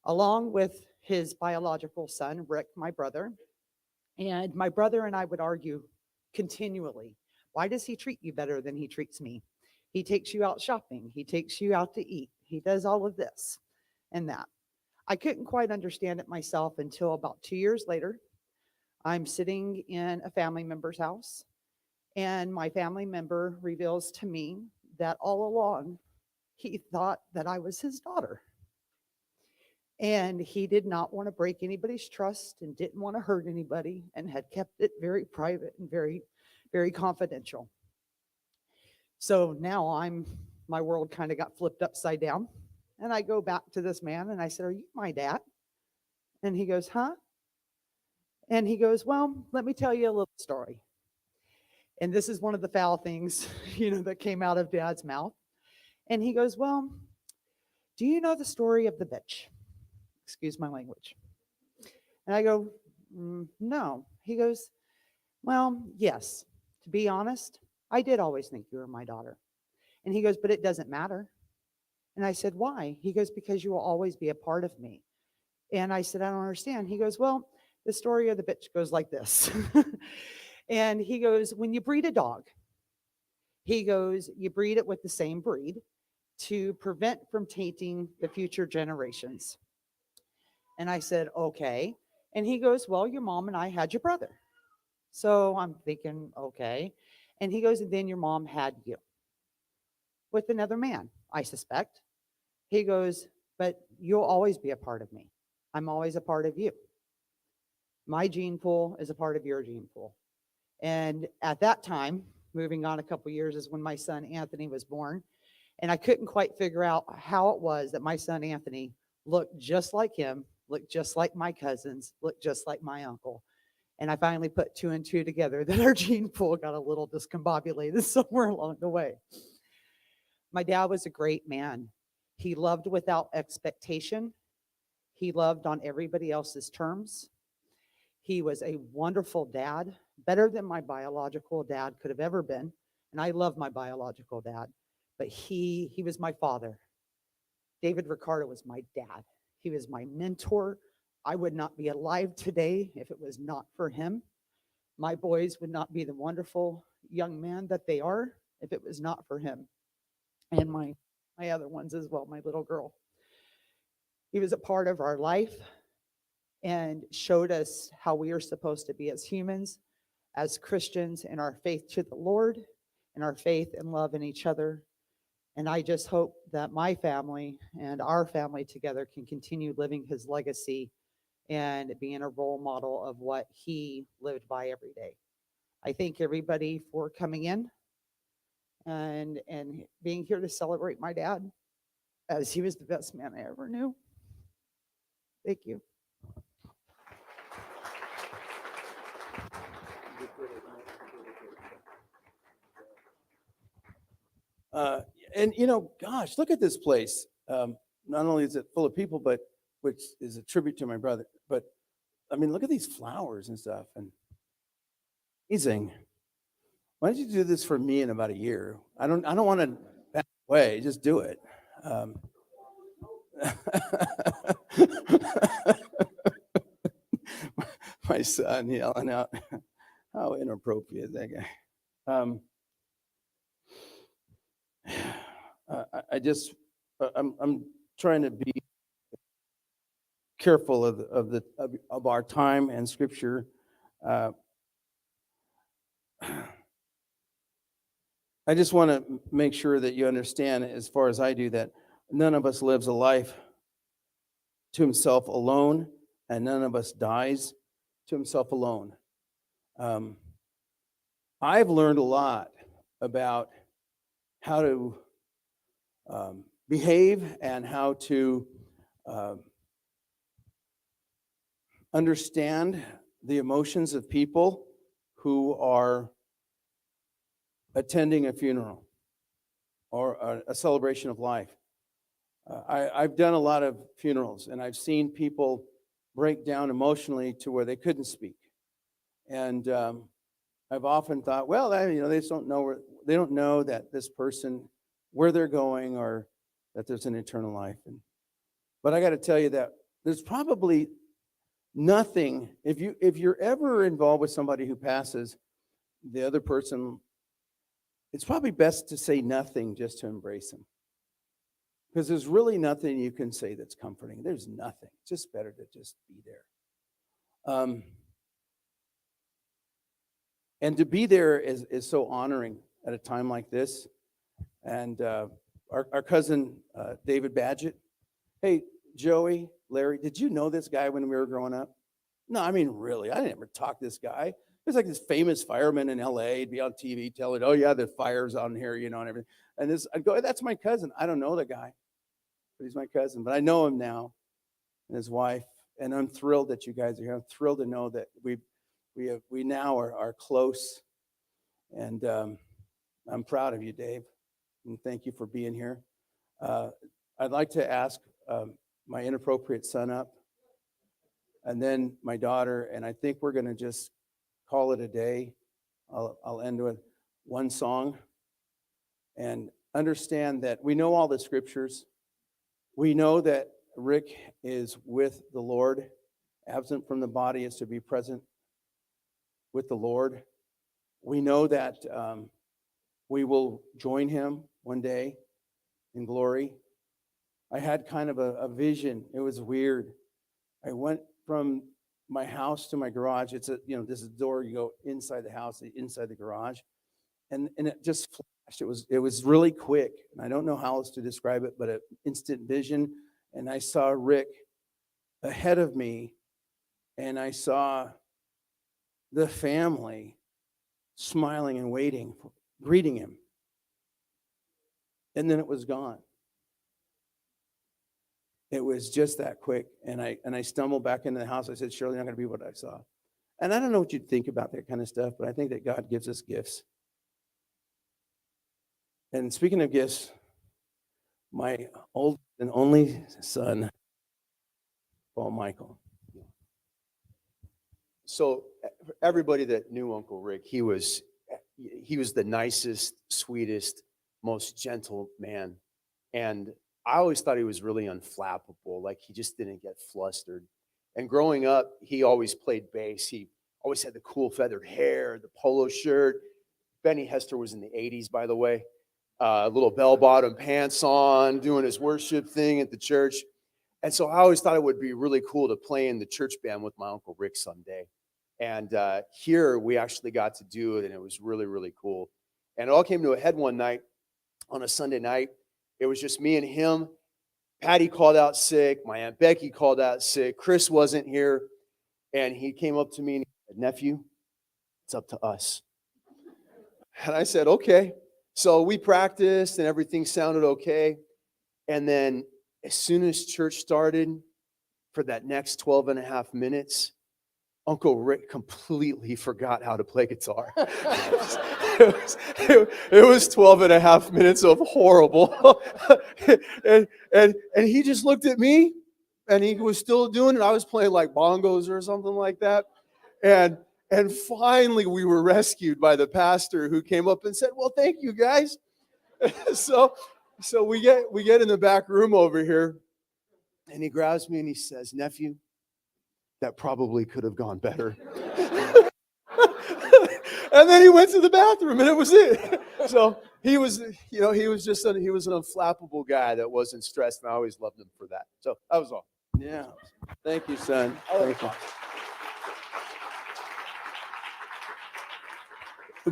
along with his biological son, Rick, my brother. And my brother and I would argue continually. Why does he treat you better than he treats me? He takes you out shopping. He takes you out to eat. He does all of this and that. I couldn't quite understand it myself until about 2 years later. I'm sitting in a family member's house, and my family member reveals to me that all along he thought that I was his daughter. And he did not want to break anybody's trust and didn't want to hurt anybody and had kept it very private and very, very confidential. So now my world kind of got flipped upside down. And I go back to this man and I said, "Are you my dad?" And he goes, "Huh?" And he goes, "Well, let me tell you a little story." And this is one of the foul things, that came out of Dad's mouth. And he goes, "Well, do you know the story of the bitch?" Excuse my language. And I go, "No." He goes, "Well, yes, to be honest, I did always think you were my daughter." And he goes, "But it doesn't matter." And I said, "Why?" He goes, "Because you will always be a part of me." And I said, "I don't understand." He goes, "Well, the story of the bitch goes like this." And he goes, "When you breed a dog," he goes, "you breed it with the same breed to prevent from tainting the future generations." And I said, "Okay." And he goes, "Well, your mom and I had your brother." So I'm thinking, okay. And he goes, "And then your mom had you with another man, I suspect." He goes, "But you'll always be a part of me. I'm always a part of you. My gene pool is a part of your gene pool." And at that time, moving on a couple years, is when my son Anthony was born. And I couldn't quite figure out how it was that my son Anthony looked just like him, looked just like my cousins, looked just like my uncle. And I finally put 2 and 2 together that our gene pool got a little discombobulated somewhere along the way. My dad was a great man. He loved without expectation. He loved on everybody else's terms. He was a wonderful dad, better than my biological dad could have ever been. And I love my biological dad, but he was my father. David Ricardo was my dad. He was my mentor. I would not be alive today if it was not for him. My boys would not be the wonderful young man that they are if it was not for him, and my other ones as well, my little girl. He was a part of our life and showed us how we are supposed to be as humans, as Christians, in our faith to the Lord, and our faith and love in each other. And I just hope that my family and our family together can continue living his legacy and being a role model of what he lived by every day. I thank everybody for coming in and being here to celebrate my dad, as he was the best man I ever knew. Thank you. And gosh, look at this place. Not only is it full of people, but which is a tribute to my brother. But I mean, look at these flowers and stuff. And amazing. Why don't you do this for me in about a year? I don't want to back away. Just do it. My son yelling out, how inappropriate is that guy? I'm trying to be careful of our time and scripture. I just want to make sure that you understand, as far as I do, that none of us lives a life to himself alone, and none of us dies to himself alone. I've learned a lot about how to behave and how to understand the emotions of people who are attending a funeral or a celebration of life. I've done a lot of funerals, and I've seen people break down emotionally to where they couldn't speak. And I've often thought, well, they just don't know they don't know that this person, where they're going, or that there's an eternal life. But I got to tell you that there's probably nothing, if you're ever involved with somebody who passes, the other person, it's probably best to say nothing, just to embrace them. Because there's really nothing you can say that's comforting. There's nothing. It's just better to just be there. And to be there is so honoring at a time like this. And our cousin, David Badgett. Hey, Joey, Larry, did you know this guy when we were growing up? No, I mean, really, I never talked to this guy. He was like this famous fireman in LA. He'd be on TV telling, oh yeah, the fire's on here, and everything. And I'd go, that's my cousin. I don't know the guy, but he's my cousin. But I know him now, and his wife. And I'm thrilled that you guys are here. I'm thrilled to know that we now are close. And I'm proud of you, Dave. And thank you for being here. I'd like to ask my inappropriate son up, and then my daughter, and I think we're going to just call it a day. I'll end with one song. And understand that we know all the scriptures. We know that Rick is with the Lord. Absent from the body is to be present with the Lord. We know that we will join him one day in glory. I had kind of a vision. It was weird. I went from my house to my garage. It's this is a door, you go inside the house, inside the garage. And it just flashed. It was really quick. And I don't know how else to describe it, but an instant vision. And I saw Rick ahead of me, and I saw the family smiling and waiting, greeting him. And then it was gone. It was just that quick. And I stumbled back into the house. I said, surely not going to be what I saw. And I don't know what you'd think about that kind of stuff, but I think that God gives us gifts. And speaking of gifts, my old and only son, Paul Michael. So everybody that knew Uncle Rick, he was the nicest, sweetest, most gentle man. And I always thought he was really unflappable, like he just didn't get flustered. And growing up, he always played bass. He always had the cool feathered hair, the polo shirt. Benny Hester was in the 80s, by the way. Little bell-bottom pants on, doing his worship thing at the church. And so I always thought it would be really cool to play in the church band with my Uncle Rick someday. And here we actually got to do it, and it was really, really cool. And it all came to a head one night on a Sunday night. It was just me and him. Patty called out sick. My Aunt Becky called out sick. Chris wasn't here. And he came up to me and he said, "Nephew, it's up to us." And I said, "Okay." So we practiced and everything sounded okay. And then as soon as church started, for that next 12 and a half minutes, Uncle Rick completely forgot how to play guitar. It was 12 and a half minutes of horrible. and he just looked at me, and he was still doing it. I was playing like bongos or something like that. And finally we were rescued by the pastor, who came up and said, "Well, thank you guys." So we get in the back room over here, and he grabs me and he says, "Nephew, that probably could have gone better." And then he went to the bathroom, and it was it. So he was an unflappable guy that wasn't stressed, and I always loved him for that. So that was all. Yeah. Thank you, son. Thank you.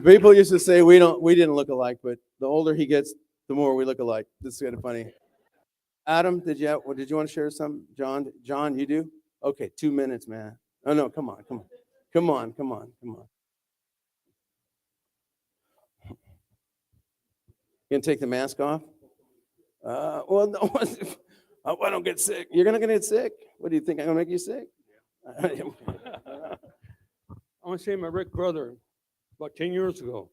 People used to say we didn't look alike, but the older he gets, the more we look alike. This is kind of funny. Adam, did you want to share something? John, you do? Okay, 2 minutes, man. Oh no, come on. You gonna take the mask off? Well, no, I don't get sick. You're gonna get sick? What do you think? I'm gonna make you sick? I want to say my Rick brother, about 10 years ago,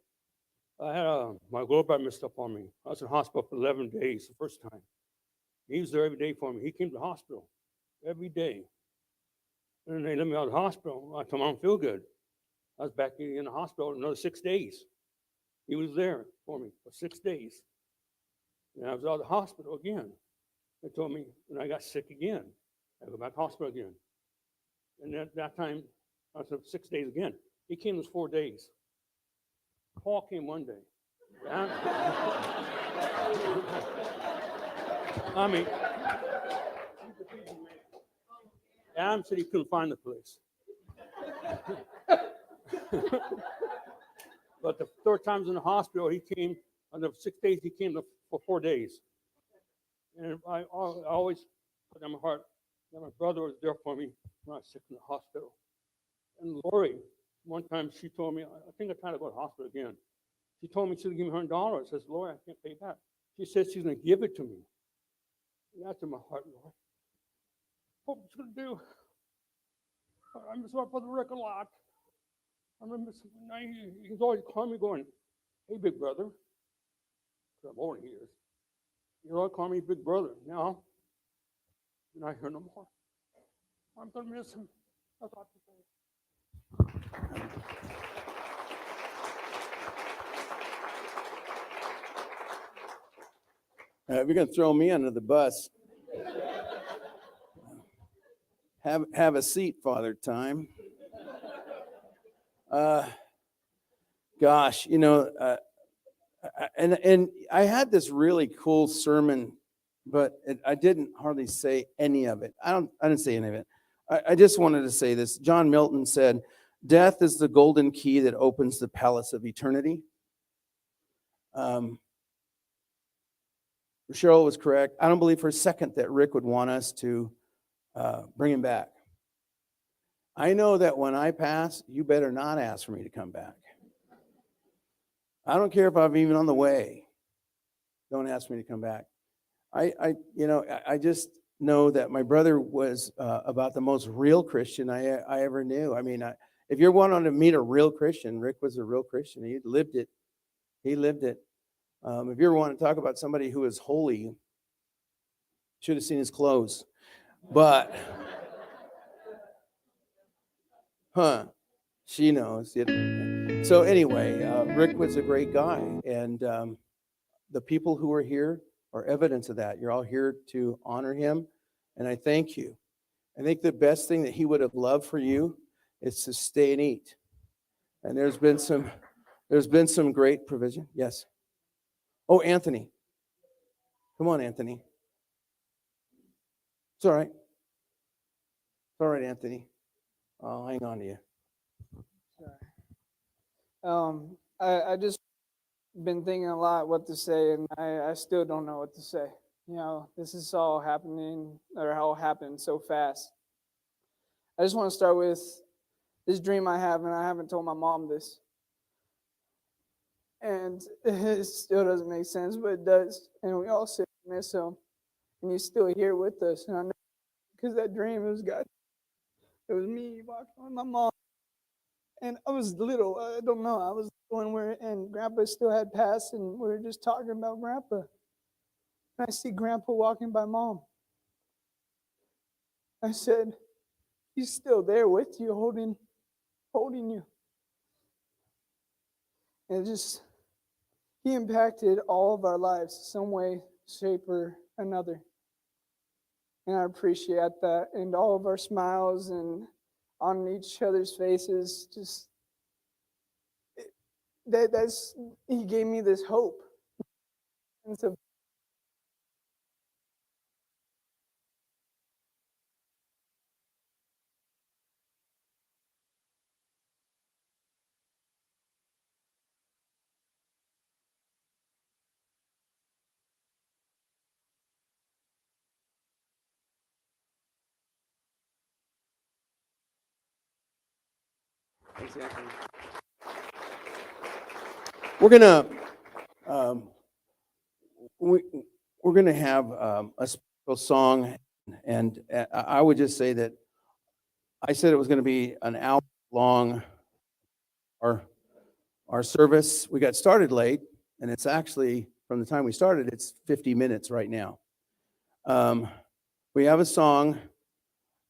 I had my globe messed up on me. I was in hospital for 11 days the first time. He was there every day for me. He came to the hospital every day. And then they let me out of the hospital. I told him I don't feel good. I was back in the hospital another 6 days. He was there for me for 6 days. And I was out of the hospital again. They told me, and I got sick again. I go back to the hospital again. And at that time, I was 6 days again. He came those 4 days. Paul came one day. I mean, Adam said he couldn't find the place. But the third time I was in the hospital, he came, on the 6 days, he came for 4 days. And I always put in my heart that my brother was there for me when I was sick in the hospital. And Lori, one time she told me, I think I tried to go to the hospital again. She told me she would give me $100. I says, "Lori, I can't pay back." She said she's going to give it to me. And that's in my heart, Lord. What was going to do? I miss my brother Rick a lot. I remember he was always calling me going, "Hey, big brother." I'm older he is. He always called me big brother. Now, you're not here no more. I'm going to miss him. That's all I can say. If you're going to throw me under the bus, have a seat, Father Time. Gosh, and I had this really cool sermon, but I didn't hardly say any of it. I didn't say any of it. I just wanted to say this. John Milton said, "Death is the golden key that opens the palace of eternity." Cheryl was correct. I don't believe for a second that Rick would want us to bring him back. I know that when I pass, you better not ask for me to come back. I don't care if I'm even on the way. Don't ask me to come back. I just know that my brother was about the most real Christian I ever knew. I mean, if you're wanting to meet a real Christian, Rick was a real Christian. He lived it. He lived it. If you ever want to talk about somebody who is holy, should have seen his clothes. But, she knows. So anyway, Rick was a great guy. And the people who are here are evidence of that. You're all here to honor him. And I thank you. I think the best thing that he would have loved for you It's to stay and eat. And there's been some great provision. Yes. Oh, Anthony. Come on, Anthony. It's all right. It's all right, Anthony. I'll hang on to you. I just been thinking a lot what to say, and I still don't know what to say. You know, this is all happening, or how it happened so fast. I just want to start with this dream I have, and I haven't told my mom this. And it still doesn't make sense, but it does. And we all sit and miss him, and he's still here with us. And I know because that dream, it was God. It was me walking with my mom. And I was little, I don't know, I was going where, and Grandpa still had passed, and we were just talking about Grandpa. And I see Grandpa walking by Mom. I said, he's still there with you, holding you. And he impacted all of our lives, some way, shape, or another. And I appreciate that, and all of our smiles and on each other's faces, he gave me this hope. And so Thanks, Anthony. We're gonna have a special song, and I would just say that I said it was gonna be an hour long. Our service, we got started late, and it's actually, from the time we started, it's 50 minutes right now. We have a song,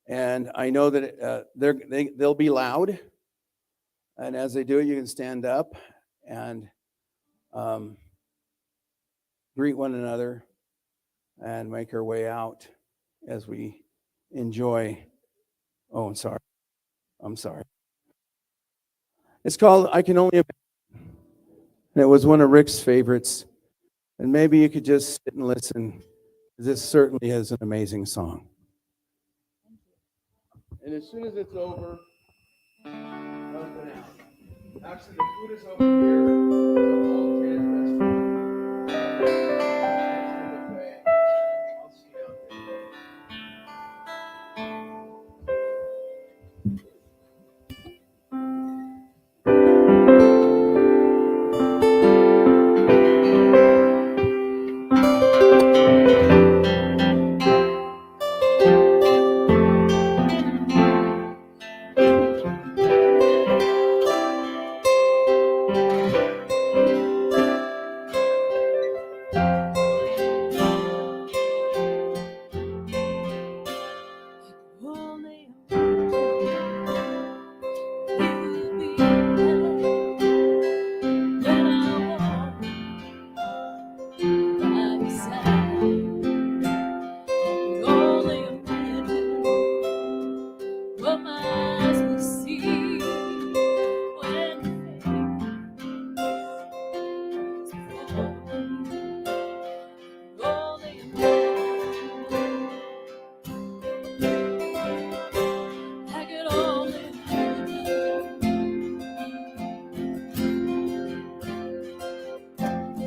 and I know that they'll be loud, and as they do it, you can stand up and greet one another and make our way out as we enjoy. Oh, I'm sorry. It's called I Can Only Imagine. And it was one of Rick's favorites. And maybe you could just sit and listen. This certainly is an amazing song. And as soon as it's over, up and out. Actually, the food is over here. So all 10 restaurants. I'll see you out there.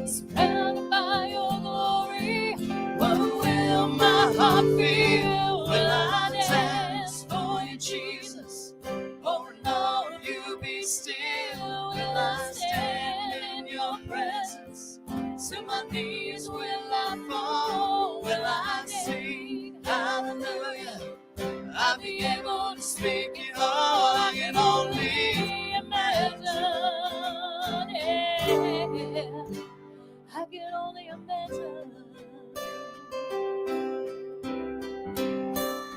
Surrounded by your glory, what will my heart feel? Will I dance for you, Jesus? Or Lord, you be still? Will I stand in your presence? To my knees will I fall? Will I sing hallelujah? I'll be able to speak it all. I can only imagine. Yeah. I can only imagine.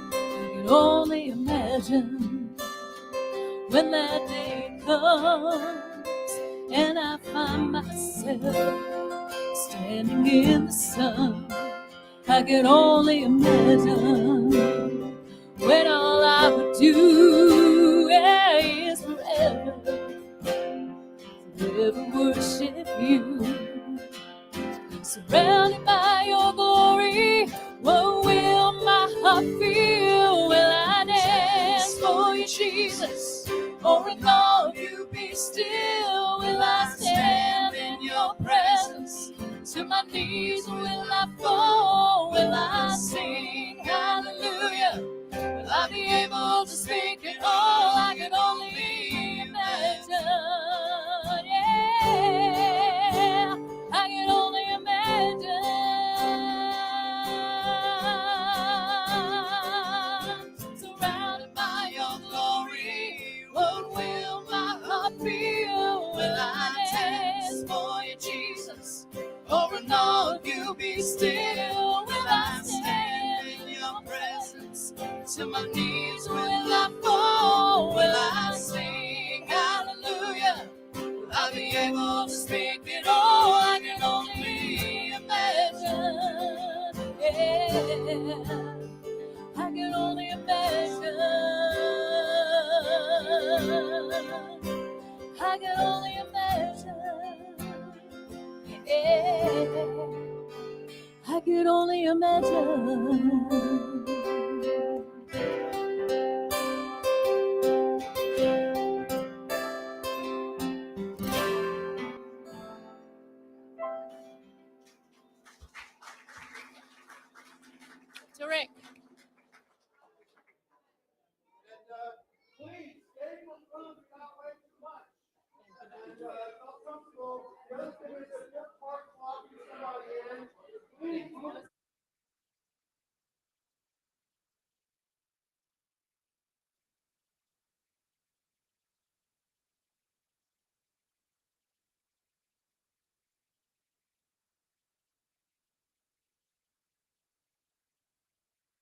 I can only imagine when that day comes and I find myself standing in the sun. I can only imagine when all I would do, yeah, ever worship you. Surrounded by your glory, what will my heart feel? Will I dance for you, Jesus? Or in all you be still? Will I stand in your presence? To my knees will I fall? Will I sing hallelujah? Will I be able to speak it all? I can only imagine. Yeah, I can only imagine. Surrounded by your glory, what will my heart feel? Will I dance for you, Jesus? Or in all you be still? Will I stand in your presence? To my knees will I fall? Will I sing hallelujah? Will I be able to speak it all? I can only imagine. Yeah, I can only imagine. I can only imagine. Yeah, I can only imagine.